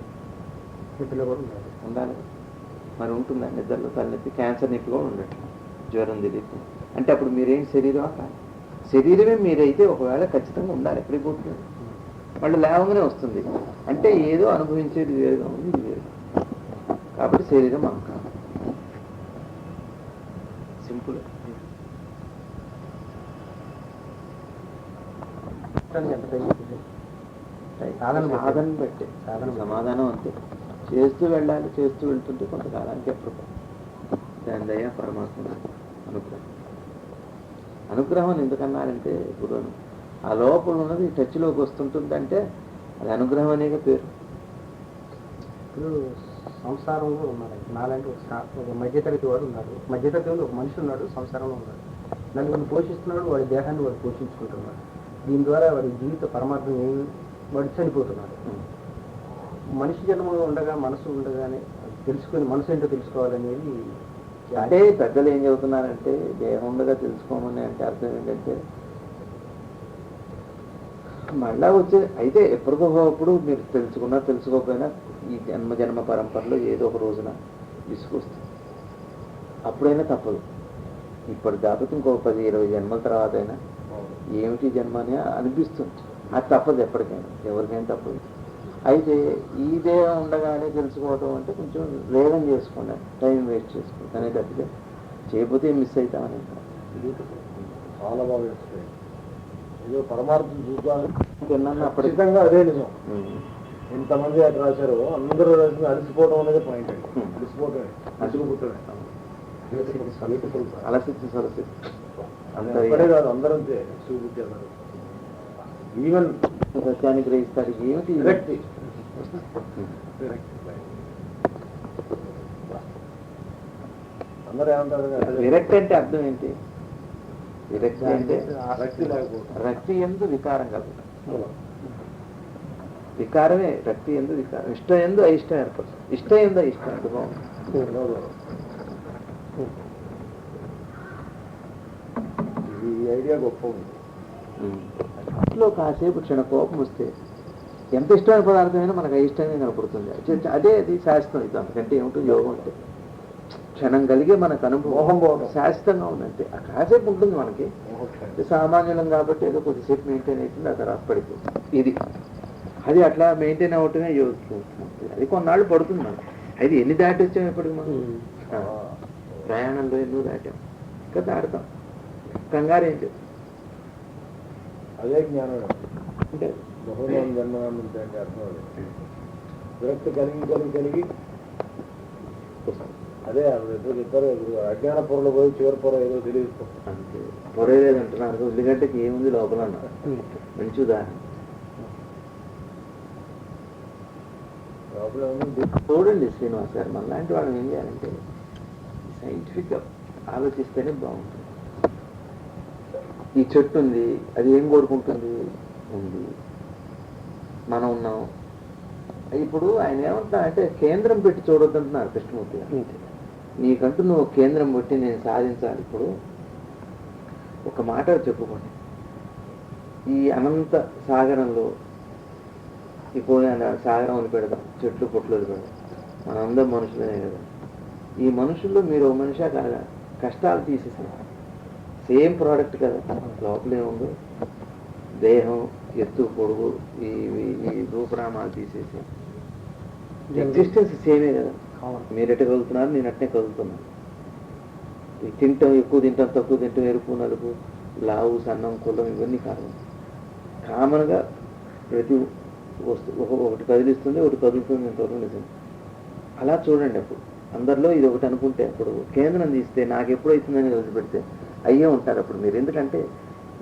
[SPEAKER 1] ఉండాలి. మరి ఉంటుందా నిద్రలో తలనొప్పి? క్యాన్సర్ నొప్పి కూడా ఉండట్లేదు, జ్వరం తెలియదు అంటే అప్పుడు మీరేం శరీరం కాదు. శరీరమే మీరైతే ఒకవేళ ఖచ్చితంగా ఉండాలి. ఎక్కడికి పోతుంది? మళ్ళీ లేవగానే వస్తుంది. అంటే ఏదో అనుభవించేది వేరుగా ఉంది, ఇది వేరు. కాబట్టి శరీరం మనం కాదు. సింపుల్. సాధన బట్టే సమాధానం అంతే. చేస్తూ వెళ్ళాలి. చేస్తూ వెళ్తుంటే కొంతకాలానికి ఎప్పుడు దాని దయ పరమాత్మ అనుగ్రహం అని ఎందుకన్నారంటే, ఇప్పుడు ఆ లోపల ఉన్నది టచ్లోకి వస్తుంటుందంటే అది అనుగ్రహం అనేక పేరు.
[SPEAKER 2] ఇప్పుడు సంసారంలో ఉన్నారు నాలాంటి ఒక మధ్యతరగతి వాడు ఉన్నారు. మధ్యతరగతి ఒక మనిషి ఉన్నాడు, సంసారంలో ఉన్నాడు. నన్ను పోషిస్తున్నాడు, వాడి దేహాన్ని వాడు పోషించుకుంటున్నాడు. దీని ద్వారా వాడి జీవిత పరమార్థం ఏమి, వాడు చనిపోతున్నాడు. మనిషి జన్మలో ఉండగా, మనసు ఉండగానే తెలుసుకొని మనసు ఏంటో తెలుసుకోవాలనేది.
[SPEAKER 1] అంటే పెద్దలు ఏం చెబుతున్నారంటే, దేహం ఉండగా తెలుసుకోమని అంటే అర్థం ఏంటంటే, మళ్ళా వచ్చే అయితే ఎప్పటికప్పుడు మీరు తెలుసుకున్నా తెలుసుకోకపోయినా ఈ జన్మ పరంపరలో ఏదో ఒక రోజున విసుకొస్తుంది. అప్పుడైనా తప్పదు. ఇప్పటి దాకా ఇంకో 10-20 జన్మల తర్వాత అయినా ఏమిటి జన్మ అని అనిపిస్తుంది. అది తప్పదు, ఎప్పటికైనా ఎవరికైనా తప్పదు. అయితే ఈ దేహం ఉండగానే తెలుసుకోవటం అంటే కొంచెం వేగం చేసుకోండి, టైం వేస్ట్ చేసుకోండి. కానీ తప్పితే చేయకపోతే మిస్ అవుతామని
[SPEAKER 2] చాలా బాగా ఏదో పరమార్థం చూద్దాం
[SPEAKER 1] అప్పటికంగా
[SPEAKER 2] అదే నిజం. ఎంతమంది అటు రాశారో అందరూ రాసిన అలసిపోవడం అనేది పాయింట్ అండి. అలసిపోవటమే, అలసిపోవటమే.
[SPEAKER 1] అలసిచ్చి సరసి
[SPEAKER 2] అంతే కాదు, అందరూ అంతే. చూపుట్టి అన్నారు ఈవెన్
[SPEAKER 1] సత్యాన్ని గ్రహిస్తారు. ఏమిటి
[SPEAKER 3] అందరూ ఏమంటారు
[SPEAKER 1] విరక్తి అంటే అర్థం ఏంటి? విరక్తి అంటే
[SPEAKER 3] రక్తి లేకపోవడం.
[SPEAKER 1] రక్తి ఎందు వికారం కలుగుతుంది. వికారమే రక్తి ఎందు వికారం. ఇష్టం ఎందు అయిష్టం ఏర్పడుతుంది. ఇష్టం ఎందు అయిష్టం అనుభవం.
[SPEAKER 3] ఈ ఐడియా గొప్ప ఉంది.
[SPEAKER 1] ఇంట్లో కాసేపు క్షణ కోపం వస్తే ఎంత ఇష్టమైన పదార్థమైనా మనకు అయిష్టంగా కనపడుతుంది. అదే అది శాశ్వతం. ఇది అంతకంటే ఏమిటో యోగం అంటే క్షణం కలిగే మనకు అనుభవం శాశ్వతంగా ఉందంటే ఆ కాసేపు ఉంటుంది మనకి. సామాన్యులం కాబట్టి ఏదో కొద్దిసేపు మెయింటైన్ అవుతుంది, ఆ తర్వాత పడిపోతుంది. ఇది అది అట్లా మెయింటైన్ అవటమే యోగం. అది కొన్నాళ్ళు పడుతుంది మనకి. అది ఎన్ని దాటి వచ్చాం ఇప్పటికి మనం ప్రయాణంలో ఎన్నో దాటాం, ఇంకా దాటుతాం. కంగారు ఏం లేదు.
[SPEAKER 3] అదే జ్ఞానం
[SPEAKER 1] అంటే
[SPEAKER 3] బహుళం జన్మనామంటే అంటే అర్థం అది. విరక్తి కలిగి అదే ఇద్దరు అజ్ఞాన పొరలు పోయి చివరి పొర ఏదో తెలియదు.
[SPEAKER 1] అంతే పొరలేదంటున్నారు. ఉల్లిగడ్డకి ఏముంది లోపల అన్నారు. మంచి ఉదాహరణ.
[SPEAKER 3] లోపల ఉంది.
[SPEAKER 1] చూడండి శ్రీనివాస్ గారు, మనలాంటి వాళ్ళని ఏం చేయాలంటే సైంటిఫిక్గా ఆలోచిస్తేనే బాగుంటుంది. ఈ చెట్టు ఉంది, అది ఏం కోరుకుంటుంది? ఉంది. మనం ఉన్నాం. ఇప్పుడు ఆయన ఏమంటున్నారంటే కేంద్రం పెట్టి చూడొద్దంటున్నారు కృష్ణమూర్తి గారు. నీకంటూ నువ్వు కేంద్రం పెట్టి నేను సాధించాలి. ఇప్పుడు ఒక మాట చెప్పుకోండి. ఈ అనంత సాగరంలో ఇప్పుడు సాగరం వదిలి పెడదాం, చెట్లు పుట్లు వదిలి పెడదాం. మనందరం మనుషులనే కదా. ఈ మనుషుల్లో మీరు ఓ మనిషి కాదా కష్టాలు తీసేసారు. సేమ్ ప్రోడక్ట్ కదా. లోపలేముందో దేహం, ఎత్తు, పొడుగు, ఈ రూపనామాలు తీసేసి ఎగ్జిస్టెన్స్ సేమే కదా. మీరు ఎట్ట కదులుతున్నారు, నేను అట్నే కదులుతున్నాను. తింటాం, ఎక్కువ తింటాం, తక్కువ తింటాం, ఎరుపు నలుపు, లావు సన్నం కులం ఇవన్నీ కాదు. కామన్గా ప్రతి వస్తువు ఒకటి కదిలిస్తుంది, ఒకటి కదులుతుంది. ఇంతవరకు నిజం. అలా చూడండి. అప్పుడు అందరిలో ఇది ఒకటి అనుకుంటే అప్పుడు కేంద్రం తీస్తే నాకు ఎప్పుడైతుందని వదిలిపెడితే అయ్యే ఉంటారు అప్పుడు మీరు. ఎందుకంటే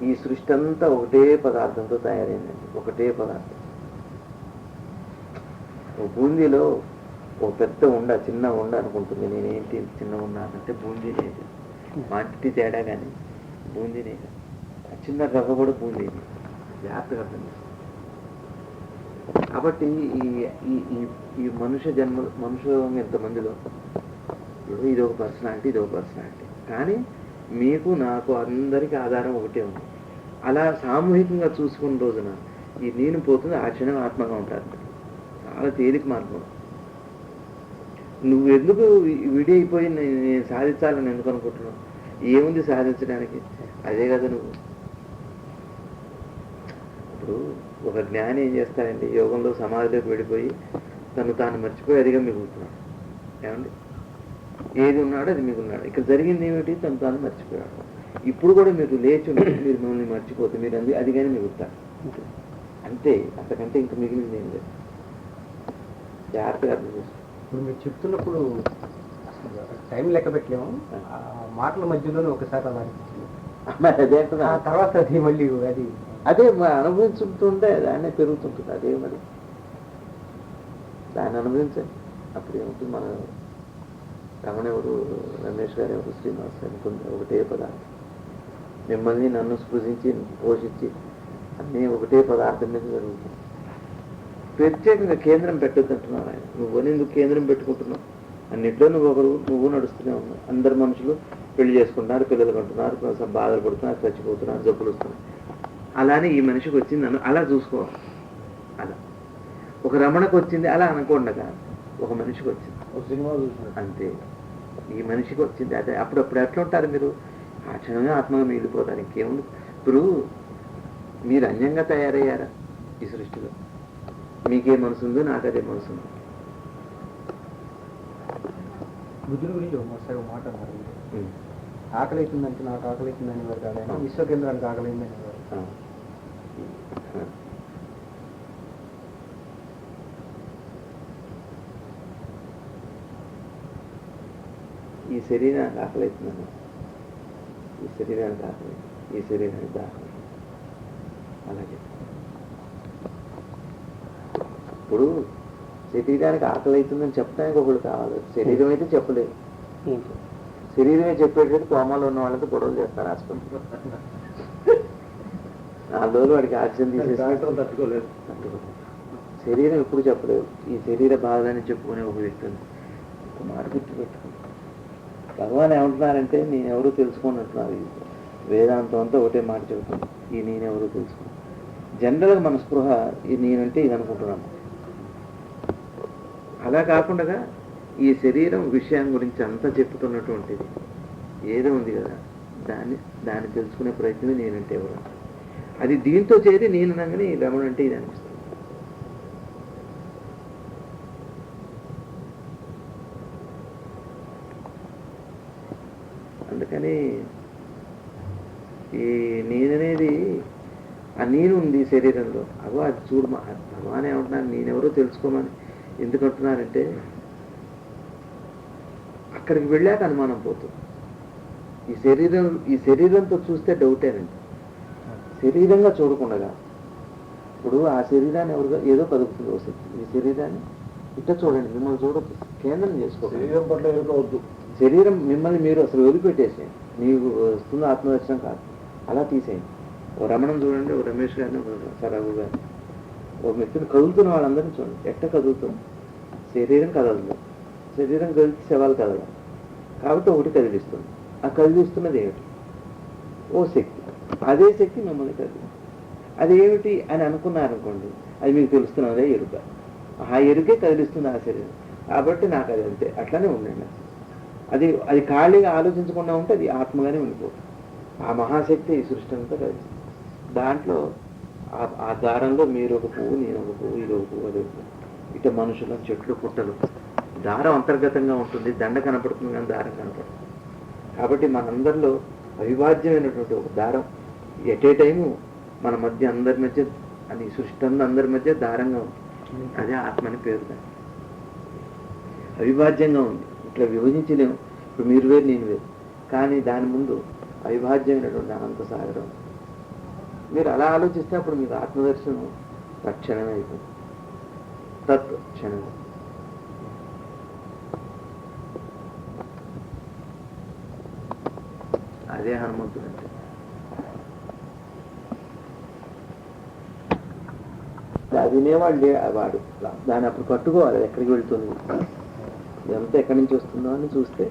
[SPEAKER 1] ఈ సృష్టి అంతా ఒకటే పదార్థంతో తయారైందండి. ఒకటే పదార్థం. బూందీలో ఒక పెద్ద ఉండ, చిన్న ఉండ అనుకుంటుంది. నేనేంటి చిన్న ఉన్నానంటే బూందీనే. క్వాంటిటీ తేడా కానీ బూందీనే. ఆ చిన్న రవ్వ కూడా బూందీని జాగ్రత్తగా అర్థం చేసుకోండి. కాబట్టి ఈ మనుష్య జన్మ మనుషులు ఎంతమందిలో ఇది ఒక పర్సనాలిటీ, ఇది ఒక పర్సనాలిటీ. కానీ మీకు నాకు అందరికీ ఆధారం ఒకటే ఉంది. అలా సామూహికంగా చూసుకున్న రోజున ఈ నేను పోతుంది, ఆ క్షణం ఆత్మగా ఉంటారు. చాలా తేలిక మార్గం. నువ్వు ఎందుకు విడిపోయి నేను సాధించాలని ఎందుకు అనుకుంటున్నావు? ఏముంది సాధించడానికి? అదే కదా నువ్వు. ఇప్పుడు ఒక జ్ఞాని ఏం చేస్తాడంటే యోగంలో సమాధిలోకి వెళ్ళిపోయి తను తాను మర్చిపోయి అదిగా మిగులుతున్నాడు. ఏమండి? ఏది ఉన్నాడో అది మిగులున్నాడు. ఇక్కడ జరిగింది ఏమిటి? తను తాను మర్చిపోయాడు. ఇప్పుడు కూడా మీరు లేచి ఉంటే మీరు మిమ్మల్ని మర్చిపోతే మీరు అది కానీ మిగులుతారు. అంతే, అంతకంటే ఇంకా మిగిలింది ఏం లేదు. జాగ్రత్తగా అర్థం చేసుకోండి.
[SPEAKER 2] ఇప్పుడు మీరు చెప్తున్నప్పుడు టైం లెక్క పెట్టలేము. ఆ మాటల మధ్యలోనే ఒకసారి అలా
[SPEAKER 1] అదే
[SPEAKER 2] ఆ తర్వాత అది మళ్ళీ అది
[SPEAKER 1] అదే అనుభవించుంటుంటే దాన్నే పెరుగుతుంటుంది. అదే మరి దాన్ని అనుభవించండి. అప్పుడు ఏముంటుంది? మన రమణ ఎవరు, రమేష్ గారు ఎవరు, శ్రీనివాస్ గారు కొంచెం ఒకటే పదార్థం. మిమ్మల్ని నన్ను స్పృశించి పోషించి అన్నీ ఒకటే పదార్థం మీద జరుగుతుంది. ప్రత్యేకంగా కేంద్రం పెట్టొద్దు అంటున్నావు ఆయన. నువ్వు ఎందుకు కేంద్రం పెట్టుకుంటున్నావు? అన్నిట్లో నువ్వు నడుస్తూనే ఉన్నావు. అందరు మనుషులు పెళ్లి చేసుకుంటున్నారు, పిల్లలు కంటున్నారు, బాధలు పడుతున్నారు, చచ్చిపోతున్నారు, జబ్బులు వస్తున్నారు. అలానే ఈ మనిషికి వచ్చింది నన్ను అలా చూసుకోవాలి. అలా ఒక రమణకు వచ్చింది అలా అనుకోండగా ఒక మనిషికి వచ్చింది
[SPEAKER 3] ఒక సినిమా చూసిన
[SPEAKER 1] అంతే. ఈ మనిషికి వచ్చింది అదే. అప్పుడప్పుడు ఎట్లా ఉంటారు మీరు? ఆ క్షణమే ఆత్మగా మిగిలిపోతారు. ఇంకేముంది? ఇప్పుడు మీరు అన్యంగా తయారయ్యారా ఈ సృష్టిలో? మీకే మనసు ఉందో నాకు అదే మనసు ఉంది.
[SPEAKER 2] బుద్ధుని గురించి ఒకసారి మాట అన్నారు. ఆకలి అవుతుందంటే నాకు ఆకలి అవుతుందని వారు కాదు, విశ్వకేంద్రానికి ఆకలి అయిందని వారు.
[SPEAKER 1] ఈ శరీరానికి ఆకలి అవుతుందన్న, ఈ శరీరానికి ఆకలి, ఈ శరీరానికి దాకలి. అలాగే ఇప్పుడు శరీరానికి ఆకలి అవుతుందని చెప్పడానికి ఒకళ్ళు కావాలి. శరీరం అయితే చెప్పలేదు. శరీరమే చెప్పేటట్టు కోమాలో ఉన్న వాళ్ళతో గొడవలు చేస్తారు ఆసుపత్రిలో. 4 రోజులు వాడికి ఆక్సిజన్ తీసేసి
[SPEAKER 3] డాక్టర్ తట్టుకోలేదు.
[SPEAKER 1] శరీరం ఎప్పుడు చెప్పలేదు. ఈ శరీర బాధలని చెప్పుకునే ఒక వ్యక్తిని ఒక మాట గుర్తుపెట్టుకుని భగవాన్ ఏమంటున్నారంటే నేనెవరో తెలుసుకోనంటున్నారు. వేదాంతం అంతా ఒకటే మాట చెబుతుంది, ఈ నేనెవరో తెలుసుకో. జనరల్గా మన స్పృహ ఈ నేనంటే ఇది అనుకుంటున్నాము. అలా కాకుండా ఈ శరీరం విషయం గురించి అంతా చెప్పుతున్నటువంటిది ఏదో ఉంది కదా, దాన్ని తెలుసుకునే ప్రయత్నమే నేనంటే ఎవరు. అది దీంతో చేరి నేను అనగానే ఈ రమణ అంటే ఇది అనిపిస్తుంది. అందుకని ఈ నేననేది ఆ నేను ఉంది శరీరంలో. అగో అది చూడు భగవాన్ ఏమంటున్నాను నేనెవరో తెలుసుకోమని ఎందుకంటున్నారంటే అక్కడికి వెళ్ళాక అనుమానం పోతుంది. ఈ శరీరంతో చూస్తే డౌటేనండి. శరీరంగా చూడకుండా ఇప్పుడు ఆ శరీరాన్ని ఎవరు ఏదో కదుపుతుంది వస్తుంది. ఈ శరీరాన్ని ఇట్లా చూడండి, మిమ్మల్ని చూడొద్దు, కేంద్రం చేసుకోండి.
[SPEAKER 3] శరీరం పట్ల ఎదుర్కోవద్దు.
[SPEAKER 1] శరీరం మిమ్మల్ని మీరు అసలు వదిలిపెట్టేసేయండి. నీకు వస్తున్న ఆత్మదర్శనం కాదు, అలా తీసేయండి. ఓ రమణం చూడండి, ఓ రమేష్ గారిని, సరఘు గారిని, ఓ వ్యక్తిని కదులుతున్న వాళ్ళందరినీ చూడండి. ఎట్ట కదులుతుంది? శరీరం కదలదు. శరీరం కదిలితే శవాలు కదలదు. కాబట్టి ఒకటి కదిలిస్తుంది. ఆ కదిలిస్తున్నది ఏమిటి? ఓ శక్తి. అదే శక్తి మిమ్మల్ని కదిలిస్తుంది. అదేమిటి అని అనుకున్నారనుకోండి, అది మీకు తెలుస్తున్నదే ఎరుక. ఆ ఎరుకే కదిలిస్తుంది ఆ శరీరం. కాబట్టి నాకు అది అంతే, అట్లానే ఉండండి. అది ఖాళీగా ఆలోచించకుండా ఉంటే అది ఆత్మగానే ఉండిపోతుంది. ఆ మహాశక్తి ఈ సృష్టి అంతా కలిసి దాంట్లో ఆ దారంలో మీరు ఒక పువ్వు, నేను ఒక పువ్వు, ఇది ఒక పువ్వు, అది ఒక పువ్వు. ఇట మనుషులు, చెట్లు, పుట్టలు. దారం అంతర్గతంగా ఉంటుంది, దండ కనపడుతుంది కానీ దారం కనపడుతుంది. కాబట్టి మనందరిలో అవిభాజ్యమైనటువంటి ఒక దారం ఎట్ ఏ టైము మన మధ్య అందరి మధ్య, అది సృష్టి అందరి మధ్య దారంగా ఉంది. అదే ఆత్మని పేరు. దాన్ని అవిభాజ్యంగా ఉంది, ఇట్లా విభజించలేము. ఇప్పుడు మీరు వేరు, నేను వేరు. కానీ దాని ముందు అవిభాజ్యమైనటువంటి అనంత సాగరం. మీరు అలా ఆలోచిస్తే అప్పుడు మీకు ఆత్మదర్శనం తక్షణమే అయిపోతుంది. క్షణమే. అదే హనుమంతుడు అంటే. అది వినేవాళ్ళే వాడు దాన్ని అప్పుడు పట్టుకోవాలి, ఎక్కడికి వెళ్తుంది, ఇదంతా ఎక్కడి నుంచి వస్తుందో అని చూస్తే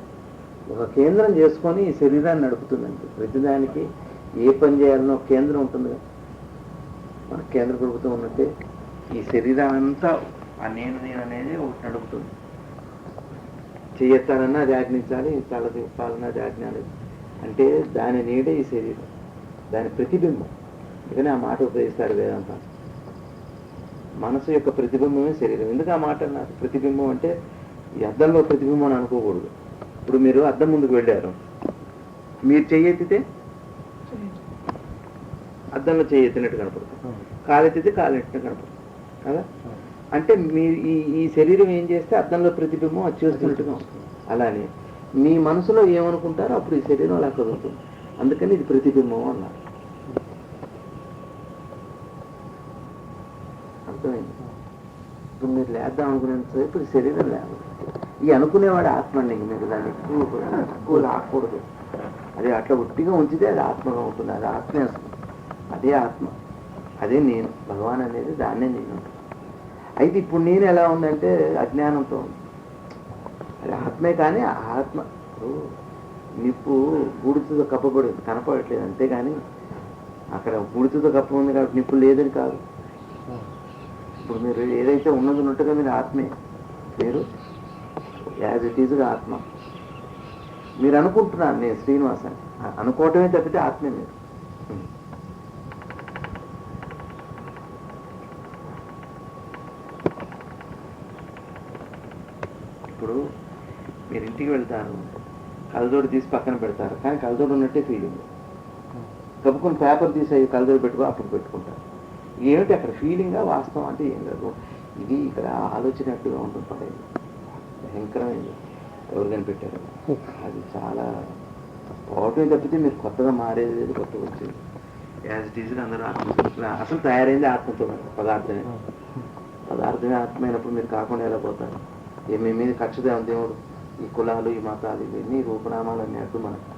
[SPEAKER 1] ఒక కేంద్రం చేసుకొని ఈ శరీరాన్ని నడుపుతుందండి. ప్రతిదానికి ఏ పని చేయాలనో కేంద్రం ఉంటుంది కదా. మన కేంద్ర ప్రభుత్వం ఉన్నట్టే ఈ శరీరాన్ని అంతా ఆ నేను అనేది ఒకటి నడుపుతుంది. చేయెత్తాలన్నా అది ఆజ్ఞించాలి, తల తిప్పాలన్నా అది ఆజ్ఞాలి. అంటే దాని నీడే ఈ శరీరం, దాని ప్రతిబింబం. అందుకని ఆ మాట ఉపయోగిస్తారు వేదాంతం. మనసు యొక్క ప్రతిబింబమే శరీరం. ఎందుకు ఆ మాట అన్నారు? ప్రతిబింబం అంటే ఈ అద్దంలో ప్రతిబింబం అని అనుకోకూడదు. ఇప్పుడు మీరు అద్దం ముందుకు వెళ్ళారు, మీరు చెయ్యెత్తితే అద్దంలో చెయ్యెత్తినట్టు కనపడుతుంది, కాలెత్తితే కాలెట్టినట్టు కనపడుతుంది కదా. అంటే మీరు ఈ శరీరం ఏం చేస్తే అద్దంలో ప్రతిబింబం అది చేస్తున్నట్టుగా ఉంటుంది. అలానే మీ మనసులో ఏమనుకుంటారో అప్పుడు ఈ శరీరం అలా కదులుతుంది. అందుకని ఇది ప్రతిబింబం అన్నారు. అర్థమైంది? ఇప్పుడు మీరు లేద్దాం అనుకునేంతసేపు ఈ శరీరం లేదు. ఈ అనుకునేవాడు ఆత్మ అండి. మీరు దాన్ని ఎక్కువ లాక్కూడదు. అది అట్లా ఉట్టిగా ఉంచితే అది ఆత్మగా ఉంటుంది. అది ఆత్మే అసలు. అదే ఆత్మ, అదే నేను. భగవాన్ అనేది దాన్నే నేను. అయితే ఇప్పుడు నేను ఎలా ఉందంటే అజ్ఞానంతో ఉంది. అది ఆత్మే, కానీ ఆత్మ నిప్పు బూడిదతో కప్పబడి కనపడట్లేదు, అంతేగాని అక్కడ బూడిదతో కప్ప ఉంది కాబట్టి నిప్పు లేదని కాదు. ఇప్పుడు మీరు ఏదైతే ఉన్నట్టుగా మీరు ఆత్మే, మీరు యాజ్ ఇట్ ఈజ్గా ఆత్మ. మీరు అనుకుంటున్నారు నేను శ్రీనివాస్ అని, అనుకోవటమే తప్పితే ఆత్మే మీరు. ఇప్పుడు మీరు ఇంటికి వెళ్తారు, కలజోడు తీసి పక్కన పెడతారు, కానీ కలజోడు ఉన్నట్టే ఫీలింగ్. కప్పుకొని పేపర్ తీసి కలజోడు పెట్టుకో, అప్పుడు పెట్టుకుంటారు. ఏమిటి అక్కడ ఫీలింగా వాస్తవం అంటే ఏం కాదు. ఇది ఇక్కడ ఆలోచనట్టుగా ఉంటుంది. పడేది భయంకరమైంది. ఎవరు కనిపెట్టారు? అది చాలా పోవటమే తప్పితే మీరు కొత్తగా మారేది లేదు, కొత్తగా వచ్చింది. యాజ్ ఇట్ ఈజ్గా అందరూ ఆత్మ. అసలు తయారైంది ఆత్మతో, పదార్థమే ఆత్మ అయినప్పుడు మీరు కాకుండా ఎలా పోతారు? మీ మీద కక్ష దేవుడు ఈ కులాలు ఈ మతాలు ఇవన్నీ రూపనామాలు అన్నట్టు మనకు.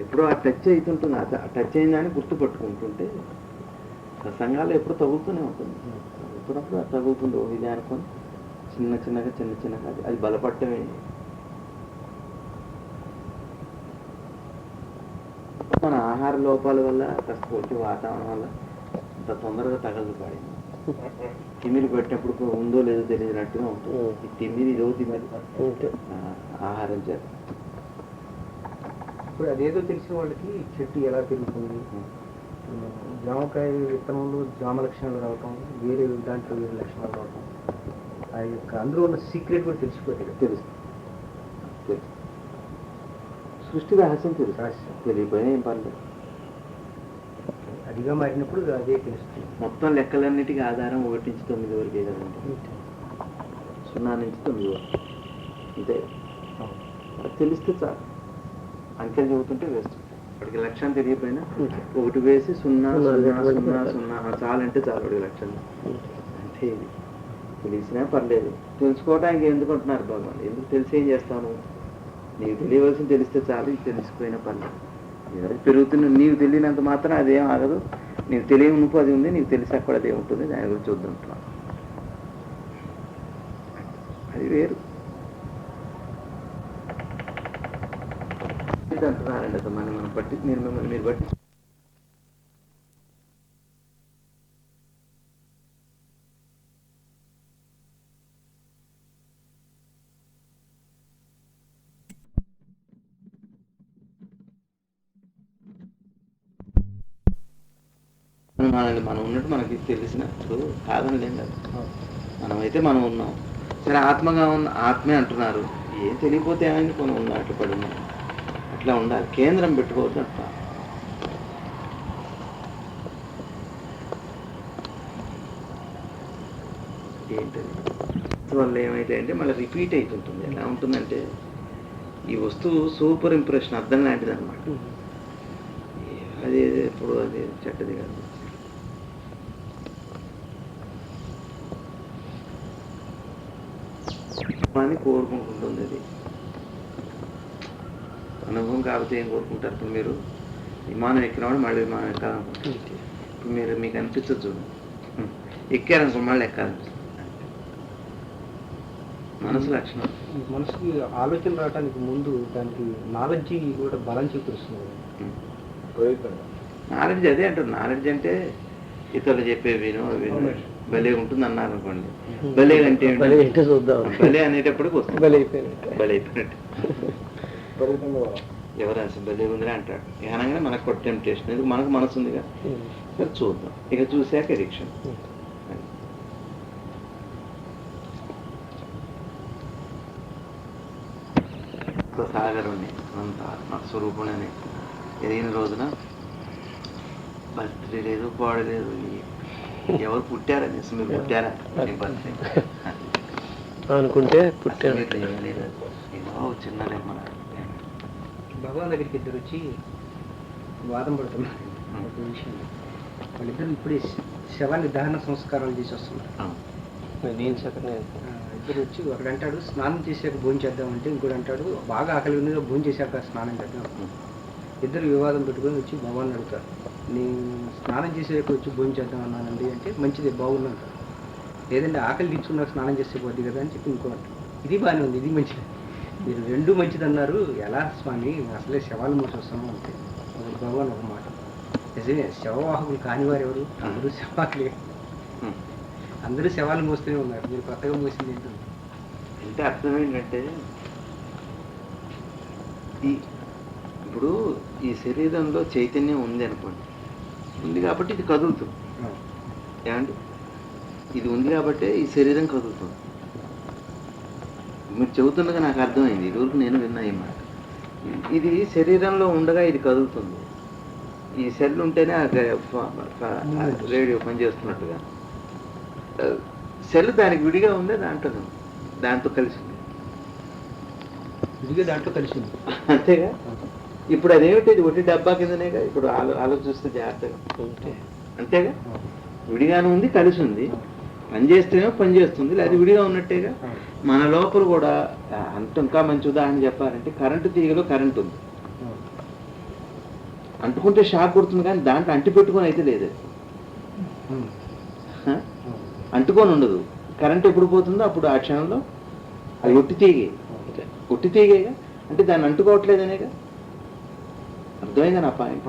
[SPEAKER 1] ఎప్పుడో ఆ టచ్ అవుతుంటుంది, ఆ టచ్ అయిందని గుర్తుపట్టుకుంటుంటే సంఘాలు ఎప్పుడు తగులుతూనే ఉంటుంది. ఎప్పుడప్పుడు అది తగులుతుంది ఇదే అనుకొని చిన్నగా అది బలపడటమే. మన ఆహార లోపాల వల్ల కాస్త వచ్చే వాతావరణం వల్ల అంత తొందరగా తగలదు పాడి. తిమ్మిరి పెట్టినప్పుడు ఉందో లేదో తెలియనట్టుగా ఉంటుంది. ఈ తిమ్మిరి ఇదో తిమ్మిరి ఆహారం చేత.
[SPEAKER 2] ఇప్పుడు అదేదో తెలిసిన వాళ్ళకి చెట్టు ఎలా పెరుగుతుంది, జామకాయ విత్తనంలో జామ లక్షణాలు రావటం, వేరే దాంట్లో వేరే లక్షణాలు రావటం, ఆ యొక్క అందులో ఉన్న సీక్రెట్ కూడా తెలిసిపోతుంది.
[SPEAKER 1] తెలుసు సృష్టి రహస్యం తెలియపోయినా ఏం పర్లేదు.
[SPEAKER 2] అదిగా మారినప్పుడు అదే తెలుస్తుంది.
[SPEAKER 1] మొత్తం లెక్కలన్నిటికీ ఆధారం 1 నుంచి 9 వరకే కదండి. 0 నుంచి 9 వరకు అంతే. అది తెలిస్తే చాలు. అంకెలు చెబుతుంటే వేస్తుంది. వాడికి లక్ష్యం తెలియపోయినా 1 వేసి 0 0 0 0 చాలంటే చాలు వాడికి లక్ష్యం. అంతే. ఇది తెలిసినా పర్లేదు. తెలుసుకోవడానికి ఎందుకు అంటున్నారు భగవాన్? ఎందుకు తెలిసి ఏం చేస్తాను? నీకు తెలియవలసింది తెలిస్తే చాలు. ఇది తెలిసిపోయినా పర్లేదు. ఎవరికి పెరుగుతున్న నీకు తెలియనంత మాత్రం అదేం ఆగదు. నీకు తెలియని ముప్పు అది ఉంది, నీకు తెలిసి అక్కడ అదే ఉంటుంది. దాని గురించి చూద్దాం. అది వేరు అంటున్నారండి. అసలు మనం బట్టి మీరు బట్టి మనం ఉన్నట్టు మనకి తెలిసినప్పుడు కాదని లేదు. మనమైతే మనం ఉన్నాం. సరే ఆత్మగా ఉన్న ఆత్మే అంటున్నారు. ఏం తెలియపోతే ఏమైంది? మనం ఉన్నా అట్లా పడి ఉన్నాం. అట్లా ఉండాలి. కేంద్రం పెట్టుకోవద్దు అంట. ఏంటది వల్ల ఏమైతే అంటే మళ్ళీ రిపీట్ అవుతుంటుంది. ఎలా ఉంటుందంటే ఈ వస్తువు సూపర్ ఇంప్రెషన్ అర్థం లాంటిది అనమాట. అది ఎప్పుడు అది చెడ్డది కాదు. అని కోరుకుంటుంటుంది. అది అనుభవం కాకపోతే ఏం కోరుకుంటారు? ఇప్పుడు మీరు విమానం ఎక్కినప్పుడు మళ్ళీ విమానం ఎక్కాలనుకుంటారు. ఇప్పుడు మీకు అనిపించదు చూడు, ఎక్కారనుకో మళ్ళీ ఎక్కాలనిపిస్తుంది. మనసు లక్షణం.
[SPEAKER 2] మనసుకి ఆలోచన రావడానికి ముందు దానికి నాలెడ్జ్ కూడా బలం చేకూరుస్తుంది.
[SPEAKER 1] నాలెడ్జ్ అదే అంటారు. నాలెడ్జ్ అంటే ఇతరులు చెప్పే విను భలే ఉంటుంది అన్నారు అనుకోండి. భలే అంటే
[SPEAKER 2] చూద్దాం.
[SPEAKER 1] భలే అనేటప్పటికి వస్తుంది. భలే అయిపోయినట్టు. ఎవరు అసలు భలే ఉందిరా అంటాడు. ఏనంగా మనకు కొట్ట టెంప్టేషన్. ఎందుకు? మనకు మనసు ఉందిగా. సరే చూద్దాం. ఇక చూశాక ఎడిక్షన్. సాగరుణ్ణి అంత ఆత్మస్వరూపుణ్ణి ఎదిగిన రోజున బర్త్డే లేదు, పాడు లేదు. ఎవరు పుట్టారని మీరు పుట్టారా
[SPEAKER 2] అనుకుంటే పుట్టారు.
[SPEAKER 1] ఏదో చిన్న మన
[SPEAKER 2] భగవాన్ దగ్గరికి ఇద్దరు వచ్చి వాదం పడుతున్నారు. వాళ్ళిద్దరు ఇప్పుడే శవాన్ని దహన సంస్కారాలు చేసి వస్తున్నారు. ఇద్దరు వచ్చి ఒకడు అంటాడు స్నానం చేసాక భోజనం చేద్దామంటే, ఇంకోటి అంటాడు బాగా ఆకలి ఉంది భోజనం చేశాక స్నానం చేద్దాం. ఇద్దరు వివాదం పెట్టుకొని వచ్చి భగవాన్ అడుగుతారు, నేను స్నానం చేసాక వచ్చి భోజనం చేద్దాం అన్నానండి అంటే, మంచిది బాగుందంట. లేదంటే ఆకలి తీర్చుకున్నాక స్నానం చేస్తే పోద్ది కదా అని చెప్పి ఇంకో అంటారు. ఇది బాగానే ఉంది, ఇది మంచిది. మీరు రెండు మంచిది అన్నారు, ఎలా స్వామి అసలే శవాలు మోసి వస్తాము అంటే భగవాన్ ఒక మాట, నిజమే శవవాహకులు కానివారు ఎవరు? అందరూ శవాలే. అందరూ శవాలు మోస్తూనే ఉన్నారు, మీరు కొత్తగా మోసింది ఏంటంటే
[SPEAKER 1] అంటే అర్థం ఏంటంటే ఇప్పుడు ఈ శరీరంలో చైతన్యం ఉంది అనుకోండి, ఉంది కాబట్టి ఇది కదులుతుంది. ఏమండి? ఇది ఉంది కాబట్టి ఈ శరీరం కదులుతుంది. మీరు చెబుతుండగా నాకు అర్థమైంది, ఇదివరకు నేను విన్నా ఈ మాట. ఇది శరీరంలో ఉండగా ఇది కదులుతుంది. ఈ సెల్ ఉంటేనే రేడియో పనిచేస్తున్నట్టుగా సెల్ దానికి విడిగా ఉందే దాంతో కలిసి ఉంది.
[SPEAKER 2] విడిగా దాంట్లో కలిసింది
[SPEAKER 1] అంతేగా. ఇప్పుడు అదేమిటి? ఇది ఒకటి డబ్బా కిందనేగా. ఇప్పుడు ఆలోచిస్తే జాగ్రత్తగా అంతేగా. విడిగానే ఉంది, కలిసి ఉంది. పని చేస్తేనే పని చేస్తుంది, లేదా విడిగా ఉన్నట్టేగా. మన లోపల కూడా అంత ఇంకా మంచి ఉదాహరణ చెప్పాలంటే కరెంటు తీగలో కరెంటు ఉంది, అంటుకుంటే షాక్ కొడుతుంది, కానీ దాంట్లో అంటి పెట్టుకొని అయితే లేదు, అంటుకొని ఉండదు. కరెంట్ ఎప్పుడు పోతుందో అప్పుడు ఆ క్షణంలో అది ఒట్టి తీగేగా, అంటే దాన్ని అంటుకోవట్లేదనేగా. అర్థమైందా నా పాయింట్?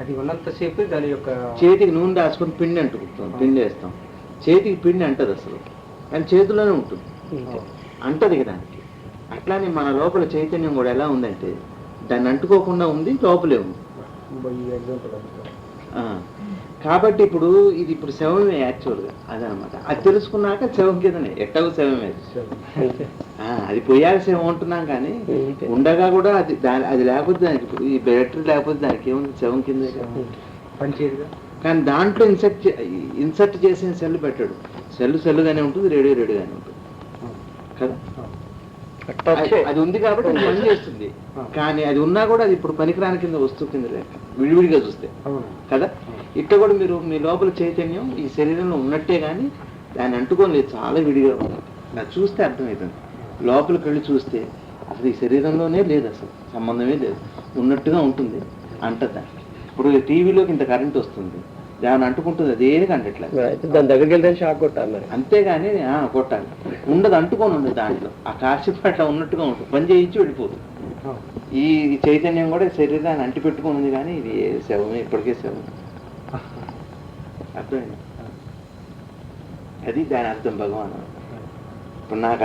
[SPEAKER 2] అది ఉన్నంతసేపు దాని యొక్క
[SPEAKER 1] చేతికి నూనె రాసుకొని పిండి అంటుకుంటాం, పిండి వేస్తాం, చేతికి పిండి అంటది అసలు, కానీ చేతిలోనే ఉంటుంది, అంటది కదా దానికి. అట్లానే మన లోపల చైతన్యం కూడా ఎలా ఉందంటే దాన్ని అంటుకోకుండా ఉంది, లోపలే ఉంది. కాబట్టి ఇప్పుడు ఇది ఇప్పుడు శవమే యాక్చువల్గా, అదనమాట. అది తెలుసుకున్నాక శవం కిందనే, ఎట్టవు శవమే. అది పోయాక శవం ఉంటున్నాం, కానీ ఉండగా కూడా అది లేకపోతే దానికి, ఇప్పుడు ఈ బ్యాటరీ లేకపోతే దానికి ఏముంది, శవం కింద
[SPEAKER 2] పనిచేయదుగా. కానీ
[SPEAKER 1] దాంట్లో ఇన్సర్ట్ చేసిన సెల్ పెట్టాడు, సెల్లుగానే ఉంటుంది, రేడియోగానే ఉంటుంది కదా. అది ఉంది కాబట్టి అది పని చేస్తుంది, కానీ అది ఉన్నా కూడా అది ఇప్పుడు పనికిరాని కింద వస్తువు కింద లేక విడివిడిగా చూస్తే కదా. ఇక్కడ కూడా మీరు మీ లోపల చైతన్యం ఈ శరీరంలో ఉన్నట్టే, కానీ దాన్ని అంటుకొని లేదు, చాలా విడిగా ఉంది. అది చూస్తే అర్థమవుతుంది. లోపలికి వెళ్ళి చూస్తే అసలు ఈ శరీరంలోనే లేదు, అసలు సంబంధమే లేదు, ఉన్నట్టుగా ఉంటుంది, అంటదా. ఇప్పుడు టీవీలోకి ఇంత కరెంట్ వస్తుంది, దాన్ని అంటుకుంటుంది, అదేది కంటట్లేదు,
[SPEAKER 2] దాని దగ్గరికి వెళ్తే షాక్ కొట్టాలి మరి.
[SPEAKER 1] అంతేగాని కొట్టాలి ఉండదు, అంటుకొని ఉండదు. దాంట్లో ఆ కాసేపు అట్లా ఉన్నట్టుగా ఉంటుంది, పని చేయించి వెళ్ళిపోతుంది. ఈ చైతన్యం కూడా శరీరాన్ని అంటి పెట్టుకుని ఉంది, కానీ ఇది శవమే, ఇప్పటికే శవం. అర్థమైంది? అది దాని అర్థం భగవాన్. ఇప్పుడు నాకు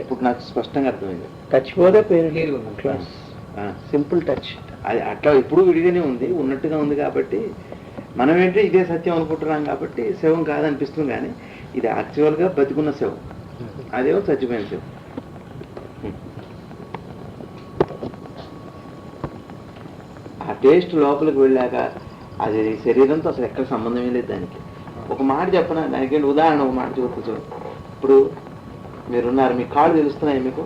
[SPEAKER 1] ఇప్పుడు నాకు స్పష్టంగా అర్థమైంది.
[SPEAKER 2] చచ్చిపోతే పేరు సింపుల్ టచ్.
[SPEAKER 1] అది అట్లా ఎప్పుడు విడిగానే ఉంది, ఉన్నట్టుగా ఉంది. కాబట్టి మనం ఏంటంటే ఇదే సత్యం అనుకుంటున్నాం, కాబట్టి శవం కాదనిపిస్తుంది, కానీ ఇది యాక్చువల్గా బతికున్న శవం, అదేమో చచ్చిపోయిన శవం. ఆ టేస్ట్ లోపలికి వెళ్ళాక అది శరీరంతో అసలు ఎక్కడ సంబంధమే లేదు దానికి. ఒక మాట చెప్పనా దానికి, ఉదాహరణ ఒక మాట చూడచ్చు. ఇప్పుడు మీరున్నారు, మీ కాళ్ళు తెలుస్తున్నాయి మీకు?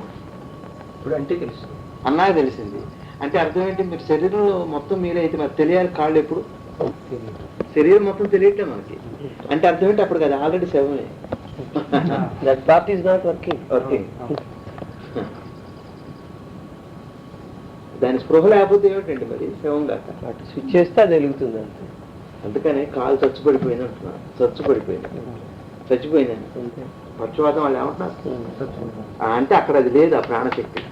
[SPEAKER 2] ఇప్పుడు అంటే తెలుసు
[SPEAKER 1] అన్నాక తెలిసింది అంటే అర్థం ఏంటి? మీరు శరీరంలో మొత్తం మీరే అయితే మరి తెలియాలి కాళ్ళు ఎప్పుడు? శరీరం మొత్తం తెలియట్లే మనకి, అంటే అర్థం ఏంటి? అప్పుడు కదా ఆల్రెడీ శవమే.
[SPEAKER 2] That part is not working.
[SPEAKER 1] దాని స్పృహ లేకపోతే ఏమిటండి మరి శవం కాక?
[SPEAKER 2] అటు స్విచ్ చేస్తే అది వెలుగుతుంది అంతే.
[SPEAKER 1] అందుకనే కాలు చచ్చిపడిపోయింది అంటున్నారు, చచ్చిపోయిందని. పక్షవాతం వాళ్ళు ఏమంటున్నారు అంటే అక్కడ అది లేదు, ఆ ప్రాణశక్తి.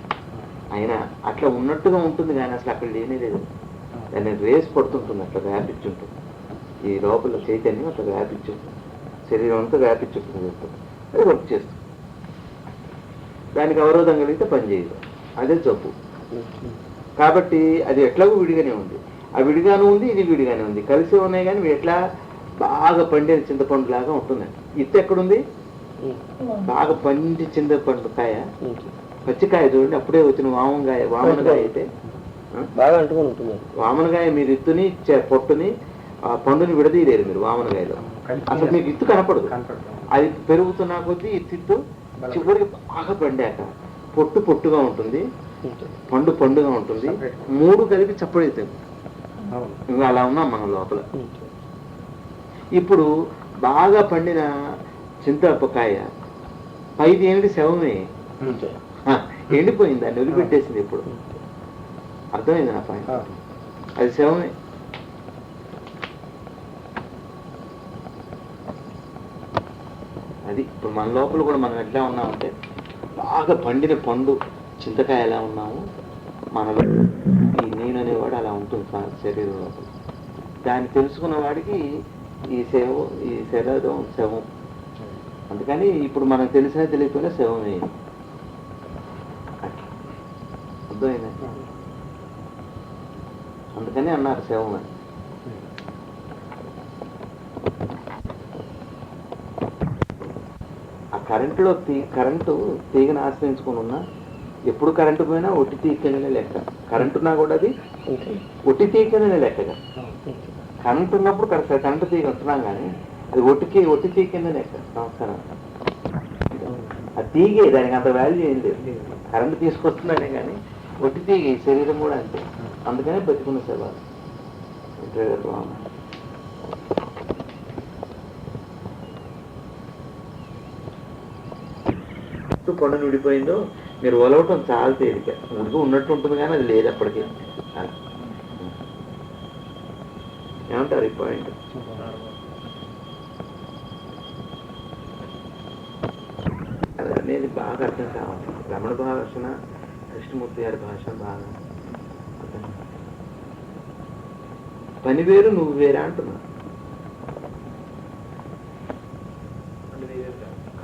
[SPEAKER 1] అయినా అట్లా ఉన్నట్టుగా ఉంటుంది, కానీ అసలు అక్కడ లేనే లేదు. దాన్ని రేస్ పడుతుంటుంది, అట్లా వ్యాపించుంటుంది. ఈ లోపల చైతన్యం అట్లా వ్యాపించుంటుంది, శరీరం అంతా వ్యాపించుంటుంది, అది వర్క్ చేస్తుంది. దానికి అవరోధం కలిగితే పని చేయదు, అదే జబ్బు. కాబట్టి అది ఎట్లాగో విడిగానే ఉంది, ఆ విడిగానే ఉంది, ఇది విడిగానే ఉంది, కలిసి ఉన్నాయి. కానీ ఎట్లా బాగా పండిన చింతపండు లాగా ఉంటుందండి. ఇత్తు ఎక్కడుంది? బాగా పండి చింతపండు కాయ, పచ్చికాయ చూడండి, అప్పుడే వచ్చిన వామనకాయ అయితే
[SPEAKER 2] బాగా అంటుకొని ఉంటుంది.
[SPEAKER 1] వామనకాయ మీరు ఇత్తుని పొట్టుని ఆ పండుని విడదీయలేరు మీరు వామనకాయలో, అసలు మీకు ఇత్తు కనపడదు. అది పెరుగుతున్నా కొద్దీ ఇత్తు చివరికి బాగా పండాక పొట్టుగా ఉంటుంది, పండుగా ఉంటుంది, మూడు కలిపి చప్పడైతుంది. ఇంకా అలా ఉన్నాం మనం లోపల. ఇప్పుడు బాగా పండిన చింతపకాయ పైది ఏమిటి? శవమే, ఎండిపోయింది, దాన్ని వదిలిపెట్టేసింది. ఇప్పుడు అర్థమైంది నా పాయింట్? అది శవమే. అది ఇప్పుడు మన లోపల కూడా మనం ఎట్లా ఉన్నామంటే బాగా పండిన పండు చింతకాయ ఎలా ఉన్నాము, మనలో ఈ నేను అనేవాడు అలా ఉంటుంది శరీరం లోపల. దాన్ని తెలుసుకున్న వాడికి ఈ శరీరం శవం. అందుకని ఇప్పుడు మనకు తెలిసినా తెలియకపోయినా శవమే. అట్లా అర్థమైంది? అందుకని అన్నారు శవం అని. ఆ కరెంటు తీగను ఆశ్రయించుకుని ఉన్నా, ఎప్పుడు కరెంటు పోయినా ఒట్టి తీగనే లెక్క. కరెంటు ఉన్నా కూడా అది ఒట్టి తీగనే లెక్కగా. కరెంటు ఉన్నప్పుడు కరెంటు తీగ ఉంటున్నాం, కానీ అది ఒట్టి తీగనే లెక్క. సంస్కారం ఆ తీగే, దానికి అంత వాల్యూ ఏం లేదు. కరెంటు తీసుకొస్తుందనే కానీ ఒట్టి తీగ ఈ శరీరం కూడా అంతే. అందుకనే బతికున్న సేవ. మనస్సు కొండను విడిపోయిందో మీరు ఒలవటం చాలా తేలిక. ఉడికి ఉన్నట్టు ఉంటుంది కానీ అది లేదు అప్పటికి. ఏమంటారు ఈ పాయింట్? అది అనేది బాగా అర్థం కావాలి. రమణ భాషన, కృష్ణమూర్తి గారి భాష బాగా అర్థం. పని వేరు నువ్వు వేరే అంటున్నా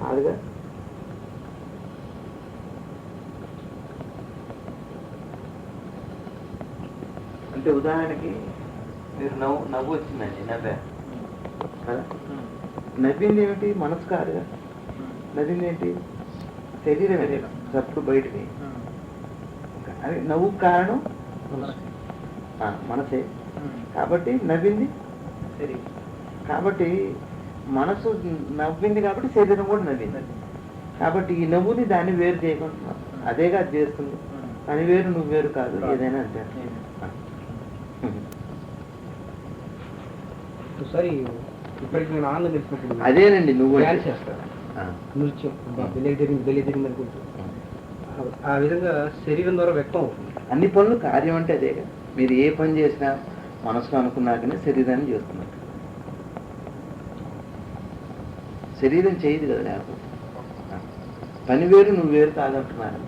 [SPEAKER 1] కాదుగా. అంటే ఉదాహరణకి మీరు నవ్వు వచ్చిందండి, నవ్వా కదా, నవ్వింది ఏమిటి? మనసు కాదుగా. నవ్వింది ఏంటి? శరీరం ఏదే చప్పుడు బయటికి. అది నవ్వు కారణం మనసే కాబట్టి నవ్వింది. కాబట్టి మనసు నవ్వింది కాబట్టి శరీరం కూడా నవ్వింది. కాబట్టి ఈ నవ్వుని దాన్ని వేరు చేయకుండా అదేగా అది చేస్తుంది. అని వేరు నువ్వు వేరు కాదు, ఏదైనా అంతే.
[SPEAKER 2] ఒకసారి ఇప్పటికి నేను ఆనందం తెలిసినప్పుడు
[SPEAKER 1] అదేనండి నువ్వు
[SPEAKER 2] డ్యాన్స్ చేస్తాను, నృత్యం తెలియజేరింది అనుకుంటూ ఆ విధంగా శరీరం ద్వారా వ్యక్తం అవుతుంది.
[SPEAKER 1] అన్ని పనులు కార్యం అంటే అదేగా. మీరు ఏ పని చేసినా మనసులో అనుకున్నాకనే శరీరాన్ని చేస్తున్నారు. శరీరం చేయదు కదా లేకపోతే. పని వేరు నువ్వు వేరు కాదంటున్నాను.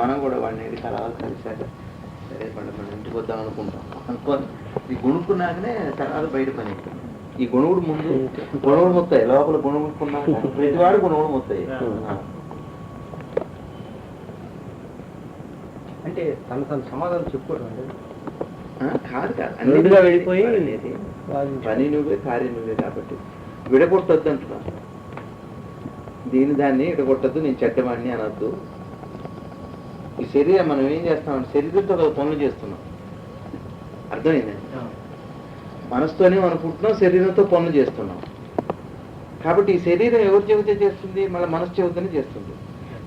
[SPEAKER 1] మనం కూడా వాడిని ఏది కలవాలి, కలిసాక సరే మనం ఇంటికి వద్దాం అనుకుంటాం. ఈ గొణుక్కున్నాకనే తర్వాత బయట పని. ఈ గొణువుడు ముందు గొణువుడు మొత్తాయి, లోపల గొణుక్కున్నాక ప్రతివాడు గొణువుడు మొత్తాయి.
[SPEAKER 2] అంటే తను సమాధానం చెప్పుకోవడం
[SPEAKER 1] కాదు కాదు, అన్నిటిగా వెళ్ళిపోయి పని నువ్వే కార్యం నువ్వే. కాబట్టి విడగొట్టద్దు అంటున్నా. దాన్ని విడగొట్టద్దు, నేను చెడ్డవాడిని అనొద్దు. ఈ శరీరం మనం ఏం చేస్తామంటే శరీరంతో పనులు చేస్తున్నాం. అర్థమైందండి? మనసుతోనే మనం పుట్టినాం, శరీరంతో పనులు చేస్తున్నాం. కాబట్టి ఈ శరీరం ఎవరు చెబితే చేస్తుంది? మళ్ళీ మనసు చెబితేనే చేస్తుంది.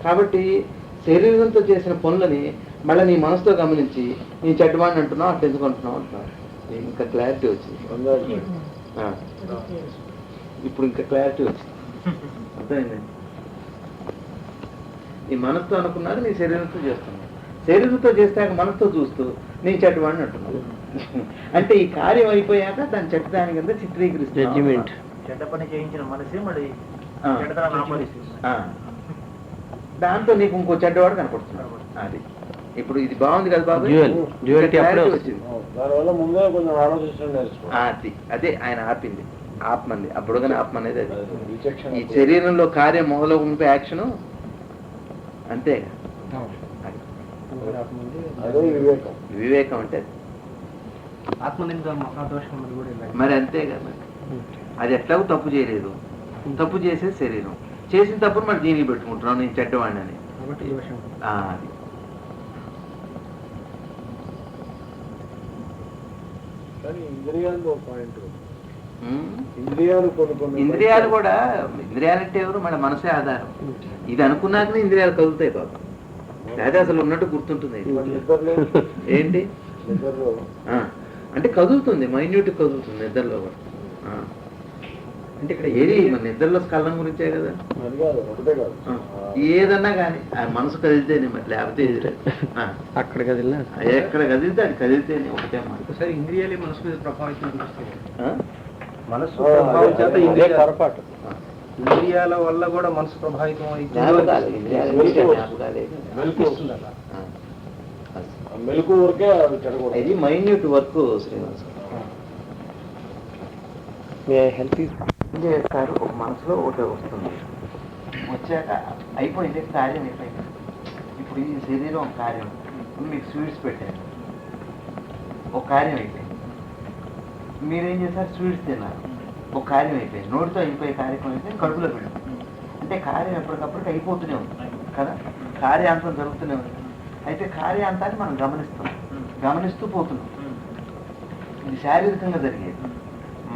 [SPEAKER 1] కాబట్టి శరీరంతో చేసిన పనులని మళ్ళీ నీ మనసుతో గమనించి నీ చెడ్డవాడిని అంటున్నావు, అట్లా ఎందుకు అంటున్నావు అంటున్నారు. ఇంకా క్లారిటీ వచ్చింది. ఇప్పుడు ఇంకా క్లారిటీ వచ్చింది. అర్థమైందండి? ఈ మనసుతో అనుకున్నారు, నీ శరీరంతో చేస్తున్నావు. శరీరంతో చేస్తాక మనసుతో చూస్తూ నీ చెడ్డవాడిని అంటున్నావు. అంటే ఈ కార్యం అయిపోయాక దాని చెడ్డదాని కింద చిత్రీకరిస్తుంది.
[SPEAKER 4] చెడ్డ పని చేయించిన మనసే మళ్ళీ
[SPEAKER 1] దాంతో నీకు ఇంకో చెడ్డవాడు కనపడుతున్నాడు. అది ఇప్పుడు ఇది బాగుంది కదా బాబు, వచ్చింది.
[SPEAKER 3] దానివల్ల ముందే కొంచెం ఆలోచించడం నేర్చుకో.
[SPEAKER 1] అదే ఆయన ఆపింది, ఆత్మంది. అప్పుడు కానీ ఆత్మ అనేది అది. ఈ శరీరంలో కార్యం మొదలు ఉంటే యాక్షను అంతే.
[SPEAKER 3] అదే వివేకం.
[SPEAKER 1] వివేకం అంటే
[SPEAKER 2] ఆత్మనింద మహాదోషం
[SPEAKER 1] మరి అంతే కదా. అది ఎట్లాగో తప్పు చేయలేదు, తప్పు చేసేది శరీరం. చేసిన తప్పుడు మరి దీనికి పెట్టుకుంటున్నాం నేను చెడ్డవాడిని అని. అది
[SPEAKER 3] కానీ ఇంద్రియాలు పాయింట్. ఇంద్రియాలు
[SPEAKER 1] ఇంద్రియాలు కూడా, ఇంద్రియాలంటే ఎవరు? మన మనసే ఆధారం. ఇది అనుకున్నాకనే ఇంద్రియాలు కదులుతాయి బాబు. అదే అసలు ఉన్నట్టు గుర్తుంటుంది. ఏంటి అంటే కదులుతుంది, మైన్యూట్ కదులుతుంది నిద్రలో కూడా. అంటే ఇక్కడ ఏది మన నిద్రలో స్కలనం గురించే కదా. ఏదన్నా కానీ ఆ మనసు కదిలితేనే మరి, లేకపోతే
[SPEAKER 2] అక్కడ కదిలినా
[SPEAKER 1] ఎక్కడ కదిలితే అది కదిలితేనే ఒకటే మాట.
[SPEAKER 2] ఒకసారి ఇంద్రియాలే మనసు మీద ప్రభావితం మనసు
[SPEAKER 3] పొరపాటు.
[SPEAKER 2] ఇంద్రియాల వల్ల కూడా మనసు ప్రభావితం
[SPEAKER 3] మెలకు ఊరికే
[SPEAKER 1] ఇది మైన్యూట్ వర్క్. శ్రీనివాస్ ఏం చేస్తారు? ఒక మనసులో ఒకటి వస్తుంది, వచ్చాక అయిపోయింది, కార్యం అయిపోయింది. ఇప్పుడు ఈ శరీరం ఒక కార్యం. మీకు స్వీట్స్ పెట్టారు, ఒక కార్యం అయిపోయింది. మీరేం చేశారు? స్వీట్స్ తిన్నారు, ఒక కార్యం అయిపోయింది. నోటితో అయిపోయే కార్యక్రమం అయిపోయింది, కడుపులో పెట్టారు. అంటే కార్యం ఎప్పటికప్పటికి అయిపోతూనే ఉంది కదా, కార్యాంతం జరుగుతూనే ఉంది. అయితే కార్యాంతాన్ని మనం గమనిస్తూ పోతున్నాం. ఇది శారీరకంగా జరిగేది.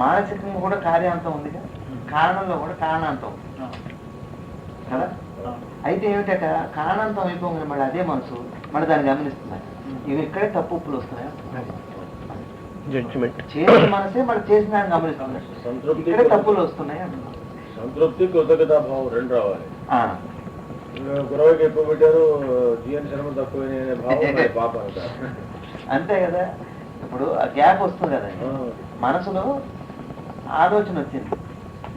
[SPEAKER 1] మానసికంగా కూడా కార్యాంతం ఉందిగా, కారణంలో కూడా కారణాంతం కదా. అయితే ఏమిటట, కారణాంతం అయిపోయింది మళ్ళీ అదే మనసు మళ్ళీ దాన్ని గమనిస్తున్నాయి. ఇవి ఇక్కడే తప్పు ఉప్పులు వస్తున్నాయి. చేసిన మనసే మళ్ళీ చేసిన గమనిస్తున్నాయి, ఇక్కడే తప్పులు వస్తున్నాయి అంటున్నాం.
[SPEAKER 3] సంతృప్తి కృతజ్ఞతా భావం రెండు రావాలి.
[SPEAKER 1] ఆ,
[SPEAKER 3] గురవకి ఎక్కువ పెట్టారు, జీవన శ్రమ తక్కువ అనే భావం పాప అంటారు.
[SPEAKER 1] అంతే కదా. ఇప్పుడు ఆ గ్యాప్ వస్తుంది కదండి, మనసులో ఆలోచన వచ్చింది,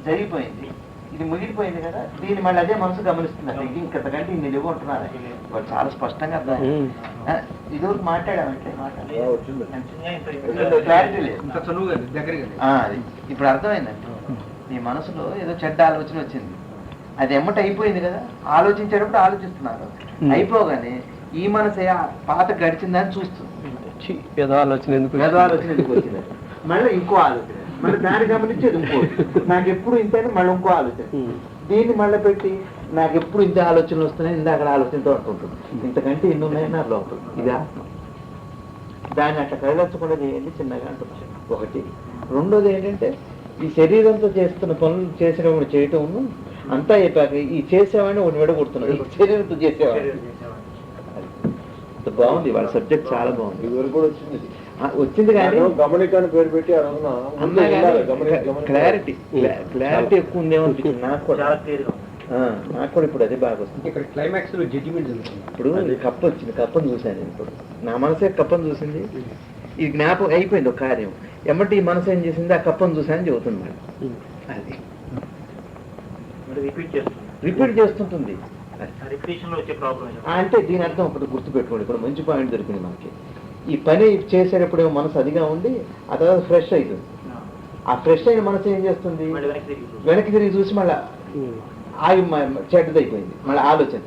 [SPEAKER 1] జరిగిపోయింది, ఇది ముగిలిపోయింది కదా, దీన్ని మళ్ళీ అదే మనసు గమనిస్తున్నారు. ఇది ఇంకంతకంటే ఇన్ని లేవు అంటున్నారు. వాళ్ళు చాలా స్పష్టంగా అర్థం. ఇదివరకు మాట్లాడామంటే క్లారిటీ లేదు.
[SPEAKER 2] ఇంత చనువుగా దగ్గరగా
[SPEAKER 1] అది ఇప్పుడు అర్థమైందండి. నీ మనసులో ఏదో చెడ్డ ఆలోచన వచ్చింది, అది ఎమ్మట అయిపోయింది కదా, ఆలోచించేటప్పుడు ఆలోచిస్తున్నారు, అయిపోగానే ఈ మనసు పాత గడిచిందని చూస్తుంది.
[SPEAKER 2] ఆలోచన ఎందుకు
[SPEAKER 1] వచ్చింది, మళ్ళీ ఇంకో ఆలోచన, మళ్ళీ దాన్ని గమనించేది ఇంకో, నాకు ఎప్పుడు ఇంతని మళ్ళీ ఇంకో ఆలోచన, దీన్ని మళ్ళీ పెట్టి నాకు ఎప్పుడు ఇంత ఆలోచనలు వస్తున్నాయి, ఇందాక ఆలోచనతో అనుకుంటుంది. ఇంతకంటే ఎన్ని ఉన్నాయి నా లోపల, ఇది ఆత్మ. దాన్ని అట్లా కదలచ్చకుండా చేయండి చిన్నగా అంటున్నాను. ఒకటి. రెండోది ఏంటంటే ఈ శరీరంతో చేస్తున్న పనులు చేసినప్పుడు చేయటం అంతా అయిపోయాక ఈ చేసేవాడిని ఒకటి విడగొడుతున్నాడు, ఈ శరీరంతో చేసేవాడు. బాగుంది, వాళ్ళ సబ్జెక్ట్ చాలా బాగుంది.
[SPEAKER 3] ఇదివరకు కూడా వచ్చింది,
[SPEAKER 1] వచ్చింది కానీ
[SPEAKER 3] గమనికాన్ని పేరు పెట్టి
[SPEAKER 1] క్లారిటీ ఎక్కువ ఉందేమో అనిపించింది నాకు కూడా. నాకు కూడా ఇప్పుడు అదే బాగా వస్తుంది.
[SPEAKER 2] ఇక్కడ క్లైమాక్స్ లో జడ్జిమెంట్ జరుగుతుంది.
[SPEAKER 1] ఇప్పుడు కప్ప వచ్చింది, కప్పను చూశాను నేను. ఇప్పుడు నా మనసే కప్పను చూసింది, ఇది జ్ఞాపకం అయిపోయింది ఒక కార్యం. ఎమ్మటి ఈ మనసు ఏం చేసింది, ఆ కప్పను చూశానని చెబుతుంది మేడం. అది రిపీట్ చేస్తుంటుంది. అంటే దీని అర్థం ఒకటి గుర్తుపెట్టుకోండి, ఇప్పుడు మంచి పాయింట్ దొరికింది మనకి. ఈ పని చేసేటప్పుడేమో మనసు అదిగా ఉండి ఆ తర్వాత ఫ్రెష్ అవుతుంది. ఆ ఫ్రెష్ అయిన మనసు ఏం చేస్తుంది, వెనక్కి తిరిగి చూసి మళ్ళీ ఆగి చెడ్డదైపోయింది, మళ్ళీ ఆలోచన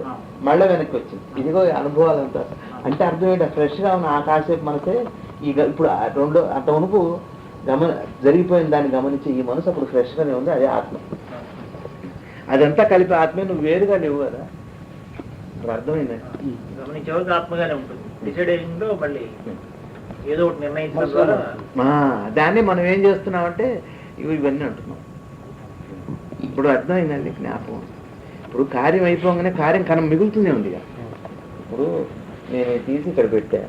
[SPEAKER 1] మళ్ళీ వెనక్కి వచ్చింది. ఇదిగో అనుభవాలంతా. అంటే అర్థం ఏంటి, ఫ్రెష్గా ఉన్న ఆ కాసేపు మనసే ఇప్పుడు రెండో అంత ఉనుపు జరిగిపోయిన దాన్ని గమనించి ఈ మనసు అప్పుడు ఫ్రెష్గానే ఉంది, అదే ఆత్మ. అదంతా కలిపి ఆత్మే, నువ్వు వేరుగా లేవు కదా. ఇప్పుడు అర్థమైందండి,
[SPEAKER 4] గమనించేవారికి ఆత్మగానే ఉంటుంది. డిసైడింగ్ లో మళ్ళీ ఏదో ఒకటి నిర్ణయించడం ద్వారా
[SPEAKER 1] దాన్ని మనం ఏం చేస్తున్నామంటే ఇవన్నీ అంటున్నాం. ఇప్పుడు అర్థమైందండి జ్ఞాపకం. ఇప్పుడు కార్యం అయిపోగానే కార్యం మిగులుతూనే ఉంది కదా. ఇప్పుడు నేను తీసి ఇక్కడ పెట్టా,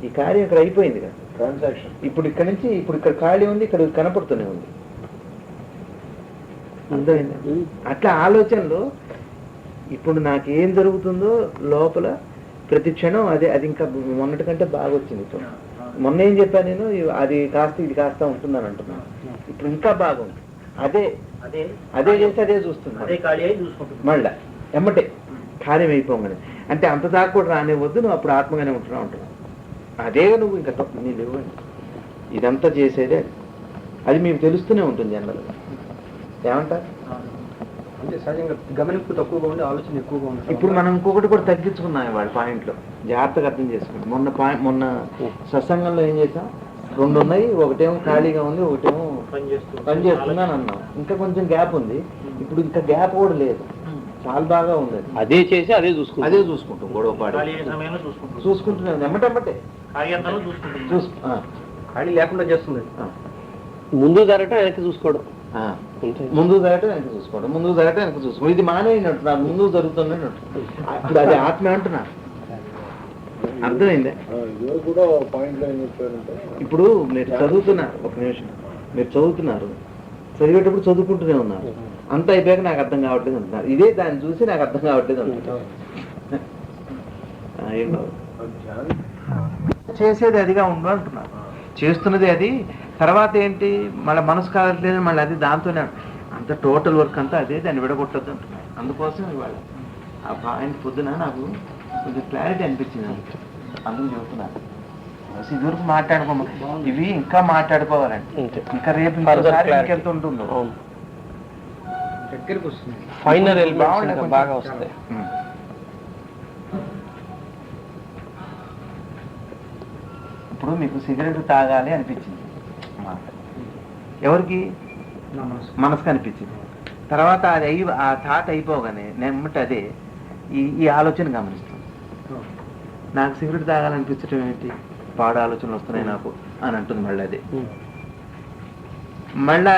[SPEAKER 1] ఈ కార్యం ఇక్కడ అయిపోయింది కదా, ట్రాన్సాక్షన్. ఇప్పుడు ఇక్కడ నుంచి ఇప్పుడు ఇక్కడ ఖాళీ ఉంది, ఇక్కడ కనపడుతూనే ఉంది. అర్థమైందండి. అట్లా ఆలోచనలో ఇప్పుడు నాకు ఏం జరుగుతుందో లోపల ప్రతి క్షణం అది ఇంకా మొన్నటి కంటే బాగా వచ్చింది. ఇప్పుడు మొన్న ఏం చెప్పాను నేను, అది కాస్త ఇది కాస్త ఉంటుందని అంటున్నాను. ఇప్పుడు ఇంకా బాగుంది. అదే చేసి అదే చూస్తుంది మళ్ళా ఎమ్మటే కార్యం అయిపోగానే. అంటే అంత దాకా కూడా రానివ్వద్దు, నువ్వు అప్పుడు ఆత్మగానే ఉంటున్నావు. అదే నువ్వు ఇంకా నీ లేవండి. ఇదంతా చేసేదే అది మీకు తెలుస్తూనే ఉంటుంది జనరల్గా. ఏమంటారు?
[SPEAKER 2] అంటే సహజంగా గమనింపు తక్కువగా ఉండి ఆలోచన ఎక్కువగా ఉంది.
[SPEAKER 1] ఇప్పుడు మనం ఇంకొకటి కూడా తగ్గించుకున్నాం వాళ్ళ పాయింట్లో, జాగ్రత్తగా అర్థం చేసుకుంటాం. మొన్న సత్సంగంలో ఏం చేసాం, రెండు ఉన్నాయి, ఒకటేమో ఖాళీగా ఉంది, ఒకటేమో పని చేస్తున్నాను అన్నాం. ఇంకా కొంచెం గ్యాప్ ఉంది. ఇప్పుడు ఇంకా గ్యాప్ కూడా లేదు, చాలా బాగా ఉంది.
[SPEAKER 2] అదే చేసి అదే
[SPEAKER 1] చూసుకుంటాం గొడవ పాడి చూసుకుంటున్నాం. ఎమ్మటెమ్మటే
[SPEAKER 2] ఖాళీ లేకుండా చేస్తుంది.
[SPEAKER 5] ముందు జరగటం వెనక్కి చూసుకోవడం,
[SPEAKER 1] ముందు జరగటం వెనక్కి చూసుకోవడం, ముందు జరగటం వెనక్కి చూసుకోవడం. ఇది మానేనట్టున్నారు, ముందు జరుగుతుందని అంటున్నారు. ఇప్పుడు అది ఆత్మ అంటున్నారు. అర్థమైందే? ఇప్పుడు మీరు చదువుతున్నారు, ఒక నిమిషం, మీరు చదువుతున్నారు, చదివేటప్పుడు చదువుకుంటూనే ఉన్నారు, అంతా అయిపోయాక నాకు అర్థం కావట్లేదు అంటున్నారు. ఇదే దాన్ని చూసి నాకు అర్థం కావట్లేదు అంటున్నారు. చేసేది అదిగా ఉండు అంటున్నారు, చేస్తున్నది అది. తర్వాత ఏంటి, మళ్ళీ మనసు కావట్లేదు, మళ్ళీ అది దాంతోనే అంత టోటల్ వర్క్ అంతా అదే, దాన్ని విడగొట్టద్దు అంటున్నారు. అందుకోసం ఇవాళ ఆ పాయింట్ పొద్దున నాకు కొంచెం క్లారిటీ అనిపించింది, అందుకు చెబుతున్నారు. ఇదివరకు మాట్లాడుకోమ, ఇవి ఇంకా మాట్లాడుకోవాలండి, ఇంకా రేపు ఇంకెంత ఉంటుందో
[SPEAKER 2] దగ్గరికి వస్తుంది.
[SPEAKER 5] ఫైనల్ బాగా వస్తాయి.
[SPEAKER 1] ఇప్పుడు మీకు సిగరెట్ తాగాలి అనిపించింది, ఎవరికి? మనసుకు అనిపించింది. తర్వాత అది ఆ థాట్ అయిపోగానే నెమ్మటి అదే ఈ ఆలోచన గమనిస్తాను. నాకు సిగరెట్ తాగాలనిపించడం ఏంటి, పాడు ఆలోచనలు వస్తున్నాయి నాకు అని అంటుంది. మళ్ళీ అదే మళ్ళీ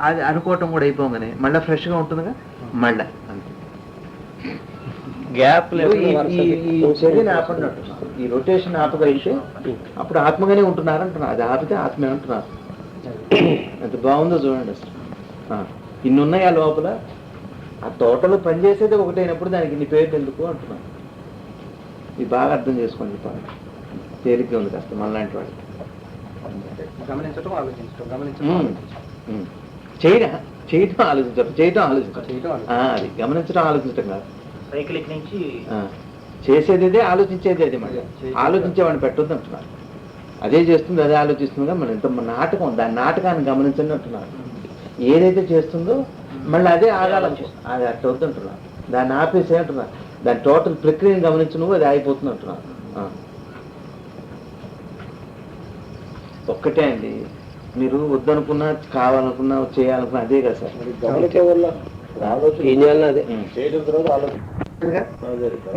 [SPEAKER 1] అది అనుకోవటం కూడా అయిపోగానే మళ్ళీ ఫ్రెష్గా ఉంటుందిగా, మళ్ళీ అంతే.
[SPEAKER 5] గ్యాప్
[SPEAKER 1] ఈ చర్యని ఆపండి అంటున్నారు. ఈ రొటేషన్ ఆపగలిగితే అప్పుడు ఆత్మగానే ఉంటున్నారు అంటున్నారు. అది ఆపితే ఆత్మే అంటున్నారు. ఎంత బాగుందో చూడండి అసలు. ఇన్ని ఉన్నాయి ఆ లోపల. ఆ తోటలో పనిచేసేది ఒకటైనప్పుడు దానికి ఇన్ని పేర్లు ఎందుకు అంటున్నాను. ఇది బాగా అర్థం చేసుకోండి. తేలిగ్గా ఉంది కాస్త మనలాంటి వాడికి.
[SPEAKER 2] గమనించడం ఆలోచించడం, గమనించడం
[SPEAKER 1] చేయటం ఆలోచించడం. అది గమనించడం ఆలోచించడం కాదు.
[SPEAKER 4] సైకిల్ నుంచి
[SPEAKER 1] చేసేది అదే, ఆలోచించేది అదే. మళ్ళీ ఆలోచించేవాడిని పెట్టొద్దు అంటున్నారు. అదే చేస్తుంది, అదే ఆలోచిస్తుందిగా. మన ఇంత నాటకం, దాని నాటకాన్ని గమనించండి అంటున్నారు. ఏదైతే చేస్తుందో మళ్ళీ అదే ఆగాలనుకో, అది అట్లా వద్దు అంటున్నారు. దాన్ని ఆపేసే అంటున్నారు. దాని టోటల్ ప్రక్రియను గమనించు నువ్వు, అది ఆగిపోతుంది అంటున్నారు. ఒక్కటే అండి, మీరు వద్దనుకున్నా, కావాలనుకున్నా, చేయాలనుకున్నా అదే కదా సార్.
[SPEAKER 3] గమనించే వల్ల
[SPEAKER 5] ఏం చేయాలని అదే
[SPEAKER 3] చేయడం తర్వాత ఆలోచన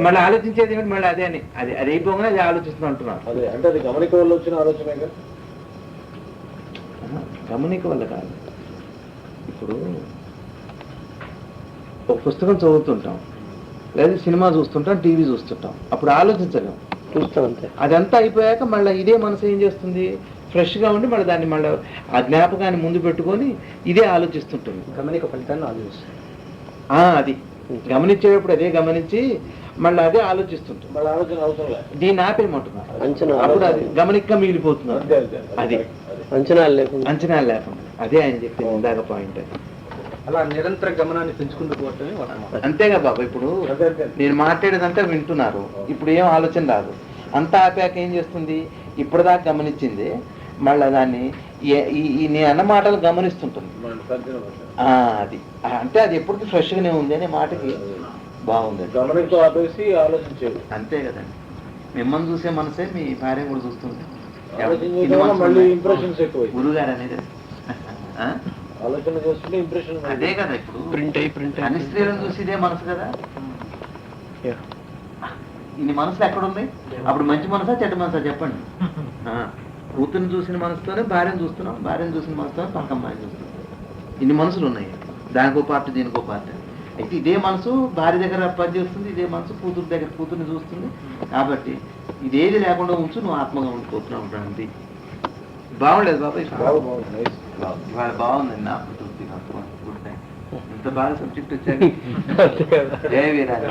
[SPEAKER 1] మళ్ళీ ఆలోచించేది ఏమిటి, మళ్ళీ అదే అని అది అది అయిపోగానే అది ఆలోచిస్తున్నా అంటున్నారు.
[SPEAKER 3] అదే అంటే అది గమనిక వల్ల వచ్చిన ఆలోచనే కదా.
[SPEAKER 1] గమనిక వల్ల కాదు. ఇప్పుడు ఒక పుస్తకం చదువుతుంటాం, లేదా సినిమా చూస్తుంటాం, టీవీ చూస్తుంటాం, అప్పుడు ఆలోచించలేము,
[SPEAKER 5] చూస్తాం అంతే.
[SPEAKER 1] అదంతా అయిపోయాక మళ్ళీ ఇదే మనసు ఏం చేస్తుంది, ఫ్రెష్గా ఉండి మళ్ళీ దాన్ని మళ్ళీ ఆ జ్ఞాపకాన్ని ముందు పెట్టుకొని ఇదే ఆలోచిస్తుంటుంది.
[SPEAKER 2] గమనిక ఫలితాన్ని ఆలోచిస్తాం.
[SPEAKER 1] అది గమనించేటప్పుడు అదే గమనించి మళ్ళీ అదే ఆలోచిస్తుంటుంది.
[SPEAKER 3] మళ్ళీ ఆలోచన అవసరం లేదు,
[SPEAKER 1] దీన్ని ఆపేయమంటున్నారు.
[SPEAKER 5] అంచనా
[SPEAKER 1] అప్పుడు అది గమనికగా మిగిలిపోతున్నారు. అది
[SPEAKER 5] అంచనాలు లేకుండా
[SPEAKER 1] అంచనాలు లేకుండా. అదే ఆయన చెప్పింది ఇందాక పాయింట్.
[SPEAKER 2] అలా నిరంతర గమనాన్ని పెంచుకుంటూ పోవటమే వర్తమానం.
[SPEAKER 1] అంతేగా బాబా. ఇప్పుడు నేను మాట్లాడేదంతా వింటున్నారు, ఇప్పుడు ఏం ఆలోచన రాదు. అంతా ఆపాక ఏం చేస్తుంది, ఇప్పటిదాకా గమనించింది మళ్ళీ దాన్ని నేను అన్న మాటలు గమనిస్తుంటుంది. అది అంటే అది ఎప్పటికీ ఫ్రెష్గానే ఉంది అనే మాటకి బాగుంది.
[SPEAKER 3] గమనించో ఆపేసి ఆలోచించేది
[SPEAKER 1] అంతే కదండి. మిమ్మల్ని చూసే మనసే మీ భార్య కూడా చూస్తుంది.
[SPEAKER 3] మళ్ళీ ఇంప్రెషన్స్ ఎక్కువ.
[SPEAKER 1] గురుగారు అనేది
[SPEAKER 3] ఆలోచన చేస్తుంటే ఇంప్రెషన్
[SPEAKER 1] అదే కదా. ఇప్పుడు
[SPEAKER 5] ప్రింట్
[SPEAKER 1] అన్ని స్త్రీలను చూసి ఇదే మనసు కదా. ఇన్ని మనసులు ఎక్కడుంది? అప్పుడు మంచి మనసా చెడ్డ మనసా చెప్పండి. కూతురుని చూసిన మనసుతోనే భార్యను చూస్తున్నాం, భార్యను చూసిన మనసుతోనే పక్క అమ్మాయిని చూస్తున్నాం. ఇన్ని మనసులు ఉన్నాయి, దానికో పార్టీ దీనికో పార్టీ. అయితే ఇదే మనసు భార్య దగ్గర పనిచేస్తుంది, ఇదే మనసు కూతురు దగ్గర కూతుర్ని చూస్తుంది. కాబట్టి ఇదేది లేకుండా ఉంచు, నువ్వు ఆత్మగా ఉండిపోతున్నావు ఉంటానండి. బాగుండేది బాబా, ఇవాళ బాగుందండి. నా గుడ్ టైం. ఇంత బాగా సబ్జెక్ట్ వచ్చాక జయ వీరాజు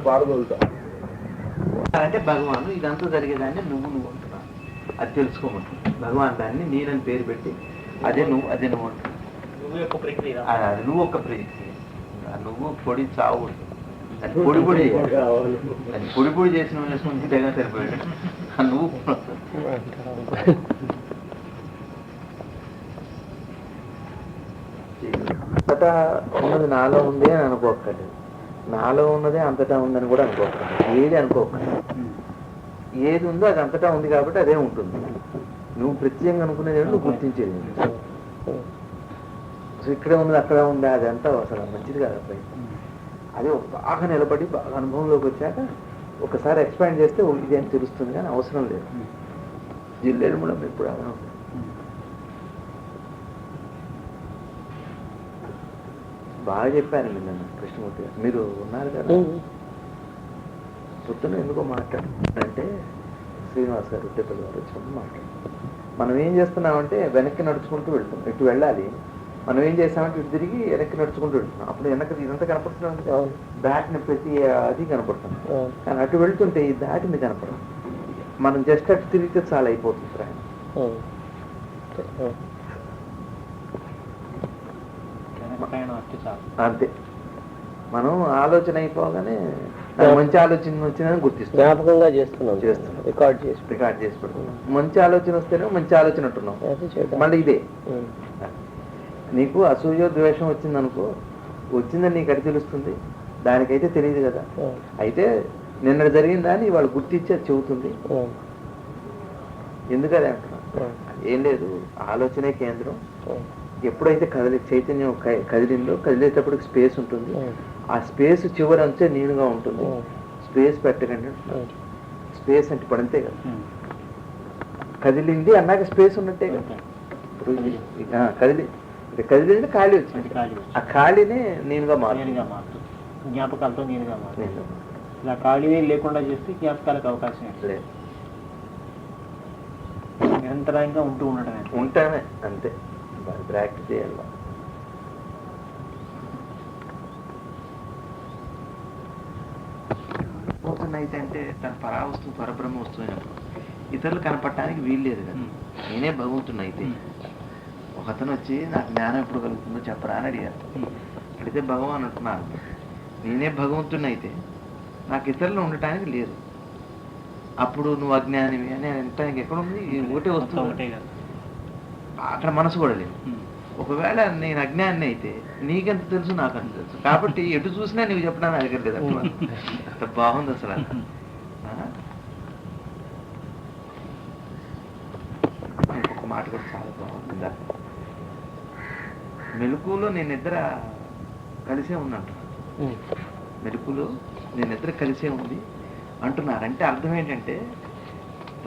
[SPEAKER 3] పారదోలుతా
[SPEAKER 1] అంటే భగవాను ఇదంతా జరిగేదాన్ని నువ్వు అంటున్నావు. అది తెలుసుకోమంటున్నావు. భగవాన్ దాన్ని నేనని పేరు పెట్టి అదే నువ్వు అంటున్నావు. అది నువ్వు ఒక ప్రక్రియ. నువ్వు పొడి చావు, అది పొడి పొడి చేసిన వేసుకుని దగ్గర సరిపోయాడు. నువ్వు అంతటా ఉన్నది నాలో ఉంది అని అనుకోకండి, నాలో ఉన్నదే అంతటా ఉందని కూడా అనుకోకండి. ఏది అనుకోకండి, ఏది ఉందో అది అంతటా ఉంది కాబట్టి అదే ఉంటుంది. నువ్వు ప్రత్యేకంగా అనుకునేది నువ్వు గుర్తించేది. అసలు ఇక్కడే ఉన్నది అక్కడ ఉందా, అది అంతా అసలు మంచిది కాదు. అబ్బాయి అది బాగా నిలబడి బాగా అనుభవంలోకి వచ్చాక ఒకసారి ఎక్స్పాండ్ చేస్తే ఇది అని తెలుస్తుంది, కానీ అవసరం లేదు. జిల్లేడు కూడా ఎప్పుడు అలా ఉంటుంది. బాగా చెప్పాను నిన్న కృష్ణమూర్తి గారు, మీరు ఉన్నారు కదా. పొద్దున ఎందుకో మాట్లాడంటే శ్రీనివాస్ గారు ఉట్టేపల్లి గారు వచ్చినప్పుడు మాట్లాడు. మనం ఏం చేస్తున్నామంటే వెనక్కి నడుచుకుంటూ వెళ్తున్నాం. ఇటు వెళ్ళాలి, మనం ఏం చేస్తామంటే ఇటు తిరిగి వెనక్కి నడుచుకుంటూ వెళ్తున్నాం. అప్పుడు వెనక్కి ఇదంతా కనపడుతున్నాం, దాటిని ప్రతి అది కనపడుతుంది. కానీ అటు వెళ్తుంటే ఈ దాటిని కనపడదు. మనం జస్ట్ అటు తిరిగితే చాలా అయిపోతుంది ప్రయాణం. అంతే. మనం ఆలోచన అయిపోగానే మంచి ఆలోచన వచ్చిందని గుర్తిస్తాం,
[SPEAKER 5] జ్ఞాపకంగా చేస్తున్నాం, రికార్డ్ చేసి
[SPEAKER 1] పెడుతున్నాం. మంచి ఆలోచన వస్తేనే మంచి ఆలోచన అంటున్నాం. మళ్ళీ ఇదే నీకు అసూయ ద్వేషం వచ్చిందనుకో, వచ్చిందని నీకు అడి తెలుస్తుంది, దానికైతే తెలియదు కదా. అయితే నిన్న జరిగిందని వాళ్ళు గుర్తించి అది చెబుతుంది. ఎందుకని అంటున్నా, ఏం లేదు, ఆలోచనే కేంద్రం. ఎప్పుడైతే చైతన్యం కదిలిందో కదిలేటప్పటికి స్పేస్ ఉంటుంది. ఆ స్పేస్ చివరి అంతే నీనుగా ఉంటుంది. స్పేస్ పెట్టకండి. స్పేస్ అంటే ఇప్పుడు అంతే కదా, కదిలింది అన్నాక స్పేస్ ఉన్నట్టే కదా. కదిలింది ఖాళీ వచ్చింది, ఆ ఖాళీనే నేనుగా మారుతుంది.
[SPEAKER 4] జ్ఞాపకాలతో నేనుగా మారుతుంది. ఇలా ఖాళీ లేకుండా చేస్తే జ్ఞాపకాలకు అవకాశం లేదు. నిరంతరంగా ఉంటూ ఉండటమే
[SPEAKER 1] ఉంటానే అంతే.
[SPEAKER 5] ప్రాక్టీస్ చేయాలి.
[SPEAKER 1] అయితే అంటే తన పరావస్తువు పరబ్రహ్మ వస్తువు అయినప్పుడు ఇతరులు కనపడటానికి వీల్లేదు కదా. నేనే భగవంతుని అయితే ఒకతను వచ్చి నాకు జ్ఞానం ఎప్పుడు కలుగుతుందో చెప్పరా అని అడిగారు. అడిగితే భగవాన్ అంటున్నారు, నేనే భగవంతుని అయితే నాకు ఇతరులు ఉండటానికి లేదు. అప్పుడు నువ్వు అజ్ఞానివి అని అంటానికి ఎక్కడుంది? ఒకటే వస్తుంది, అక్కడ మనసు కూడా లేదు. ఒకవేళ నేను అజ్ఞాని అయితే నీకెంత తెలుసు నాకంత తెలుసు, కాబట్టి ఎటు చూసినా నీవు చెప్పడానికి అడగలేదు. అట్లా అంత బాగుంది అసలు. ఇంకొక మాట కూడా చాలా బాగుంది. మెలకులో నేను నిద్ర కలిసే ఉన్నట్టు, మెలకులో నేను నిద్ర కలిసే ఉంది అంటున్నారు. అంటే అర్థం ఏంటంటే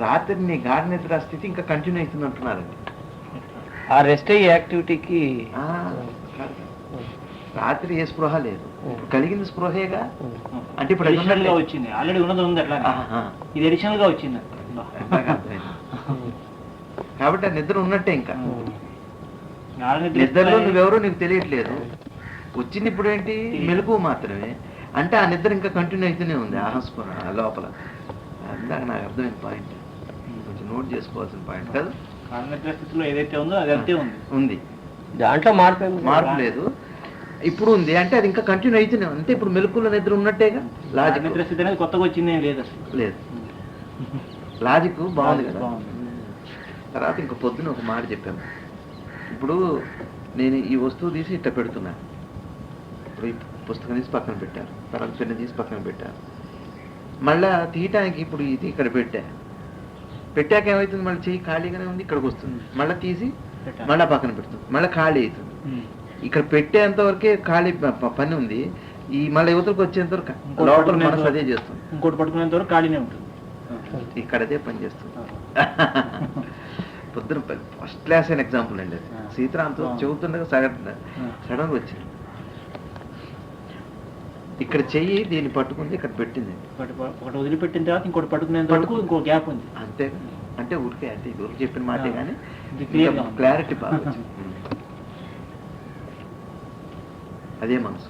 [SPEAKER 1] రాత్రి నీ గాఢ నిద్ర స్థితి ఇంకా కంటిన్యూ అవుతుంది అంటున్నారండి.
[SPEAKER 5] ఆ రెస్ట్ అయ్యే యాక్టివిటీకి
[SPEAKER 1] రాత్రి ఏ స్పృహ లేదు, కలిగింది స్పృహేగా. అంటే ఇప్పుడు
[SPEAKER 4] అడిషనల్ గా వచ్చింది, ఆల్రెడీ ఉన్నది ఉంది అట్లా, ఇది అడిషనల్ గా వచ్చింది.
[SPEAKER 1] కాబట్టి ఆ నిద్ర ఉన్నట్టే. ఇంకా నిద్రలో నువ్వెవరో నీకు తెలియట్లేదు, వచ్చింది ఇప్పుడు ఏంటి మెలకువ మాత్రమే. అంటే ఆ నిద్ర ఇంకా కంటిన్యూ అవుతూనే ఉంది ఆహస్పృహ లోపల. అందాక నాకు అర్థమైన పాయింట్, కొంచెం నోట్ చేసుకోవాల్సిన పాయింట్ కదా.
[SPEAKER 4] నిద్ర స్థితిలో ఏదైతే ఉందో అది అంతే ఉంది,
[SPEAKER 5] దాంట్లో మార్పు
[SPEAKER 1] లేదు. ఇప్పుడు ఉంది అంటే అది ఇంకా కంటిన్యూ అవుతూనే ఉంది. అంటే ఇప్పుడు మెలకువలో నిద్ర ఉన్నట్టేగా. లాజిక్
[SPEAKER 4] నిద్ర స్థితి అనేది కొత్తగా వచ్చింది లేదు అసలు
[SPEAKER 1] లేదు. లాజిక్ బాగుంది కదా. తర్వాత ఇంక పొద్దున ఒక మాట చెప్పాము. ఇప్పుడు నేను ఈ వస్తువు తీసి ఇట్లా పెడుతున్నాను, ఇప్పుడు ఈ పుస్తకం తీసి పక్కన పెట్టారు, తర్వాత పెన్ను తీసి పక్కన పెట్టారు, మళ్ళా తీయటానికి ఇప్పుడు ఇది ఇక్కడ పెట్టాక ఏమవుతుంది? మళ్ళీ చెయ్యి ఖాళీగానే ఉంది, ఇక్కడికి వస్తుంది, మళ్ళీ తీసి మళ్ళీ పక్కన పెడుతుంది, మళ్ళీ ఖాళీ అవుతుంది. ఇక్కడ పెట్టేంత వరకే ఖాళీ పని ఉంది, ఈ మళ్ళీ యువతలకు వచ్చేంత వరకు లోపల మనసు అదే చేస్తుంది,
[SPEAKER 4] ఇంకోటి పట్టుకునేంత వరకు ఖాళీనే ఉంటుంది,
[SPEAKER 1] ఇక్కడ అదే పని చేస్తుంది. పొద్దున ఫస్ట్ క్లాస్ అయిన ఎగ్జాంపుల్ అండి అది. సీతారాంతో చెబుతుండగా సడన్ వచ్చింది, ఇక్కడ చెయ్యి దీన్ని పట్టుకుంది, ఇక్కడ పెట్టింది,
[SPEAKER 4] ఒకటి వదిలిపెట్టిన తర్వాత ఇంకోటి పట్టుకునేంత వరకు ఇంకో గ్యాప్ ఉంది. అంతే.
[SPEAKER 1] అంటే ఊరికే అంటే ఇది చెప్పిన మాటే కానీ క్లారిటీ బాగా వచ్చింది. అదే మనసు.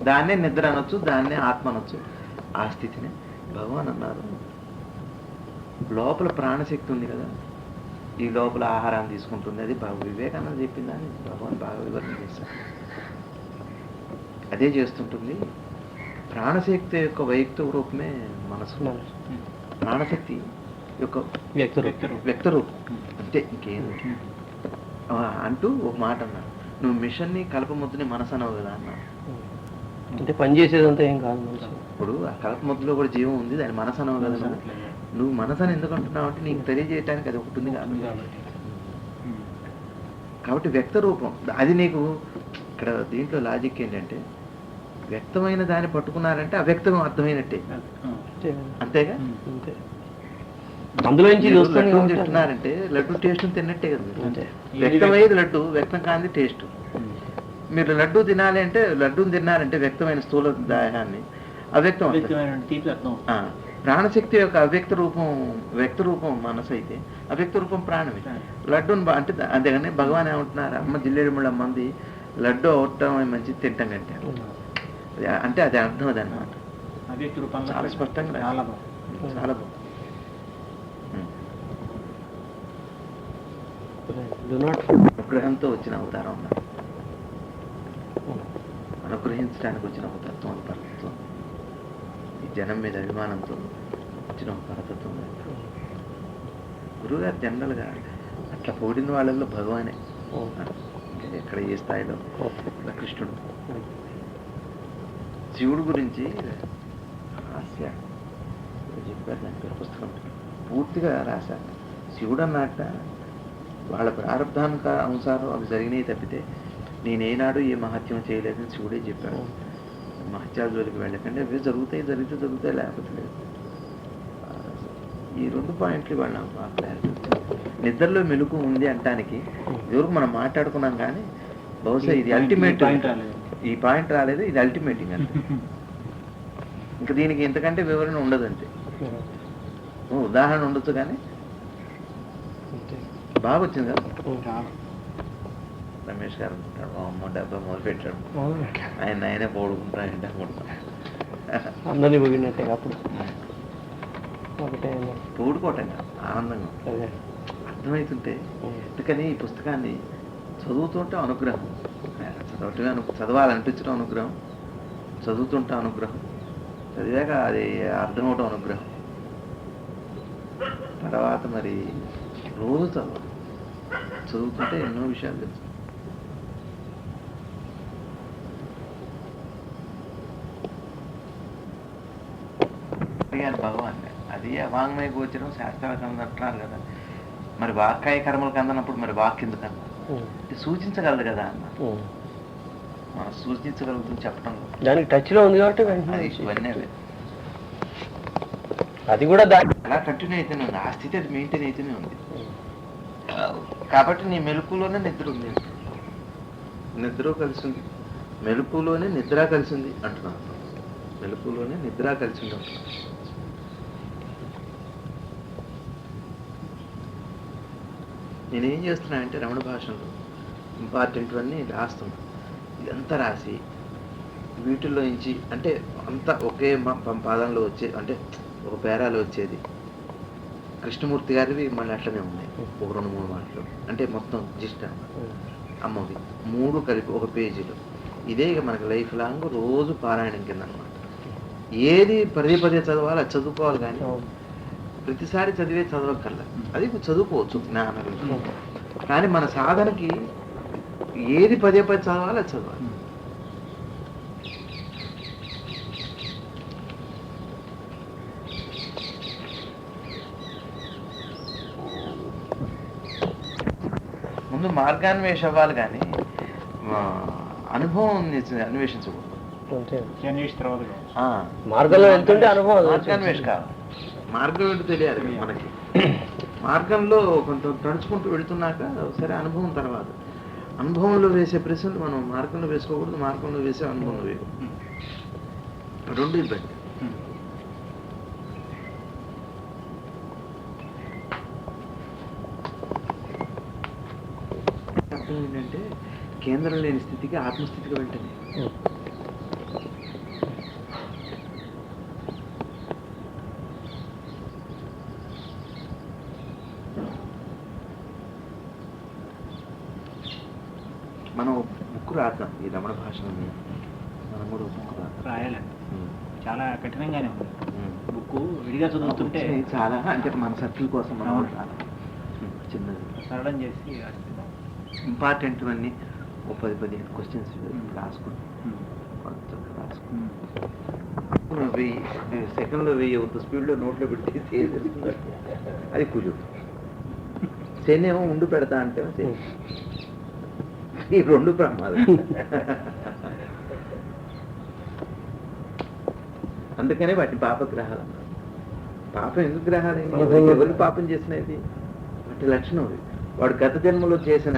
[SPEAKER 1] దాన్నే నిద్ర అనొచ్చు, దాన్నే ఆత్మ అనొచ్చు. ఆ స్థితిని భగవాన్ అన్నారు. లోపల ప్రాణశక్తి ఉంది కదా, ఈ లోపల ఆహారాన్ని తీసుకుంటుంది, అది వివేకానంద చెప్పిందని భగవాన్ బాగా వివరణ చేశారు. అదే చేస్తుంటుంది. ప్రాణశక్తి యొక్క వైయక్తిక రూపమే మనసు. ప్రాణశక్తి యొక్క వ్యక్త రూపం అంతే, ఇంకేం అంటూ ఒక మాట అన్నారు. నువ్వు మిషన్ని కలపముద్దుని మనసు అనవు కదా అన్నాడు.
[SPEAKER 5] అంటే పనిచేసేదంతా ఏం కాదు.
[SPEAKER 1] ఇప్పుడు ఆ కలపముద్దులో కూడా జీవం ఉంది, దాని మనసు అనవు కదా. నువ్వు మనసు అని ఎందుకు అంటున్నావు అంటే నీకు తెలియజేయటానికి అది ఒకటి ఉంది కాబట్టి వ్యక్త రూపం అది. నీకు ఇక్కడ దీంట్లో లాజిక్ ఏంటంటే వ్యక్తమైన దాన్ని పట్టుకున్నారంటే అవ్యక్తం అర్థమైనట్టే, అంతేగా.
[SPEAKER 5] అందులో
[SPEAKER 1] చెప్తున్నారంటే లడ్డు టేస్ట్ తిన్నట్టే కదా. వ్యక్తమయ్యేది లడ్డు, వ్యక్తం కాంది టేస్ట్. మీరు లడ్డు తినాలి అంటే లడ్డూని తిన్నారంటే వ్యక్తమైన స్థూల దాహాన్ని అవ్యక్తం. ప్రాణశక్తి యొక్క అవ్యక్త రూపం వ్యక్త రూపం మనసు అయితే, అవ్యక్త రూపం ప్రాణమే. లడ్డూని అంటే అంతేగాని భగవాన్ ఏమంటున్నారు, అమ్మ జిల్లేడు ముళ్ళ మంది లడ్డు అవటం మంచిది తింటాం కంటే అంటే అది అర్థం అది అనమాట. చాలా స్పష్టంగా చాలా బాగుంది. అనుగ్రహంతో వచ్చిన అవతారం ఉన్నారు, అనుగ్రహించడానికి వచ్చిన ఒక తత్వం, పరతత్వం. ఈ జనం మీద అభిమానంతో వచ్చిన ఒక పరతత్వం. గురువుగారు జనరల్గా అట్లా పోడిన వాళ్ళల్లో భగవానే. ఎక్కడ ఏ స్థాయిలో కృష్ణుడు. శివుడు గురించి హాస్య చెప్పారు, దాని పేరు పుస్తకం పూర్తిగా రాశారు. శివుడు అన్నట్ట వాళ్ళ ప్రారంభానిక అనుసారం అవి జరిగినాయి తప్పితే నేనేనాడు ఏ మహత్యం చేయలేదని శివుడే చెప్పాడు. మహత్యాల జోలికి వెళ్ళకండి, అవి జరుగుతాయి లేకపోతే లేదు. ఈ 2 పాయింట్లు ఇవాళ నాకు బాగా క్లారిటీ వచ్చింది. నిద్రలో మెలుకు ఉంది అంటానికి ఇదివరకు మనం మాట్లాడుకున్నాం కానీ బహుశా ఇది అల్టిమేట్. ఈ పాయింట్ రాలేదు, ఇది అల్టిమేటింగ్ అంతే. ఇంకా దీనికి ఎంతకంటే వివరణ ఉండదు అంతే. ఉదాహరణ ఉండొచ్చు కానీ
[SPEAKER 5] అంతే.
[SPEAKER 1] బాగా వచ్చింది కదా.
[SPEAKER 4] చాలా
[SPEAKER 1] రమేష్ గారు అనుకుంటాడు మా అమ్మ డబ్బా మొదలు పెట్టాడు,
[SPEAKER 5] అవును.
[SPEAKER 1] ఆయనే పోడుకుంటా ఏంటి అనుకుంటా.
[SPEAKER 5] అందరినీ పోయినట్టే అప్పుడు ఒకటే అన్నారు.
[SPEAKER 1] తోడుకోవటం కాదు, ఆనందంగా
[SPEAKER 5] అదే.
[SPEAKER 1] అర్థమవుతుంటే. అందుకని ఈ పుస్తకాన్ని చదువుతుంటే అనుగ్రహం, చదవాలనిపించడం అనుగ్రహం, చదువుతుంటే అనుగ్రహం, చదివాక అది అర్థమవటం అనుగ్రహం. తర్వాత మరి రోజు చదవాలి, చదువుతుంటే ఎన్నో విషయాలు తెలుసు. అడిగాను భగవాన్, అది అవాంగ్మయ గోచరం శాస్త్రాలకు అంటున్నారు కదా, మరి వాక్కాయ కర్మలకు అందనప్పుడు మరి వాక్ ఎందుకన్నా ఇది సూచించగలదు కదా అన్న. మనం సూచించగలుగుతుంది చెప్పడం
[SPEAKER 5] దానికి టచ్ లో ఉంది కాబట్టి వెంటనే
[SPEAKER 1] అది ఇవన్నీ అవే.
[SPEAKER 5] అది కూడా దాని
[SPEAKER 1] అలా కంటిన్యూ అయితేనే ఉంది, ఆ స్థితి అది మెయింటైన్ అయితేనే ఉంది. కాబట్టి నీ మెలకులోనే నిద్ర ఉంది, నిద్ర కలిసి ఉంది, మెలకులోనే నిద్ర కలిసి ఉంది అంటున్నాను. మెలకులోనే నిద్ర కలిసి ఉంది అంటున్నాను. నేనేం చేస్తున్నా అంటే రమణ భాషలో ఇంపార్టెంట్ అన్నీ రాస్తున్నా. ఇదంతా రాసి వీటిల్లో నుంచి అంటే అంతా ఒకే పాదంలో వచ్చే, అంటే ఒక పేరాలో వచ్చేది. కృష్ణమూర్తి గారివి మళ్ళీ అట్లనే ఉన్నాయి, ఒక 2-3 మాటలు, అంటే మొత్తం జిస్ట్ అమ్మవి 3 కలిపి ఒక పేజీలో. ఇదే ఇక మనకి లైఫ్ లాంగ్ రోజు పారాయణం కింద అనమాట. ఏది పదే చదవాలి, అది చదువుకోవాలి, కానీ ప్రతిసారి చదివే చదవక్కర్లా. అది చదువుకోవచ్చు జ్ఞానం, కానీ మన సాధనకి ఏది పదే చదవాలి, అది చదవాలి. ముందు మార్గాన్వేష అవ్వాలి, కానీ అనుభవం అన్వేషించకూడదు.
[SPEAKER 4] అన్వేషించిన తర్వాత
[SPEAKER 5] మార్గంలో వెళ్తుంటే అనుభవం
[SPEAKER 1] మార్గాన్వేష కావాలి. మార్గం ఏంటో తెలియాలి కదా మనకి. మార్గంలో కొంత తడుచుకుంటూ వెళుతున్నాక సరే అనుభవం తర్వాత. అనుభవంలో వేసే ప్రశ్నలు మనం మార్గంలో వేసుకోకూడదు, మార్గంలో వేసే అనుభవంలో వేయకూడదు. 2 ఇబ్బంది. అర్థం ఏంటంటే కేంద్రం లేని స్థితికి ఆత్మస్థితికి వెంటనే మనం బుక్ రాద్దాం. ఈ రమణ భాషని మనం కూడా బుక్ రాద్దాం.
[SPEAKER 4] రాయాలండి, చాలా కఠినంగానే ఉంది బుక్. విడిగా చదువుతుంటే
[SPEAKER 1] చాలా అంటే మన సర్కిల్ కోసం మనం కూడా రాద్దాం. చిన్నది
[SPEAKER 4] సరళం చేసి రాస్తున్నాం.
[SPEAKER 1] ఇంపార్టెంట్ అన్నీ ఓ 10-15 క్వశ్చన్స్ రాసుకుంటాం. రాసుకుంటాం 1000 సెకండ్లో 1000 స్పీడ్లో నోట్లో పెట్టి అది కుజు. శనేమో ఉండి పెడతా అంటే ఈ 2 ప్రమాదం. అందుకనే వాటి పాపగ్రహాలు అన్నారు. పాపం ఎందుకు గ్రహాలు? ఎవరు పాపం చేసినది? వాటి లక్షణం అది. వాడు గత జన్మలో చేసిన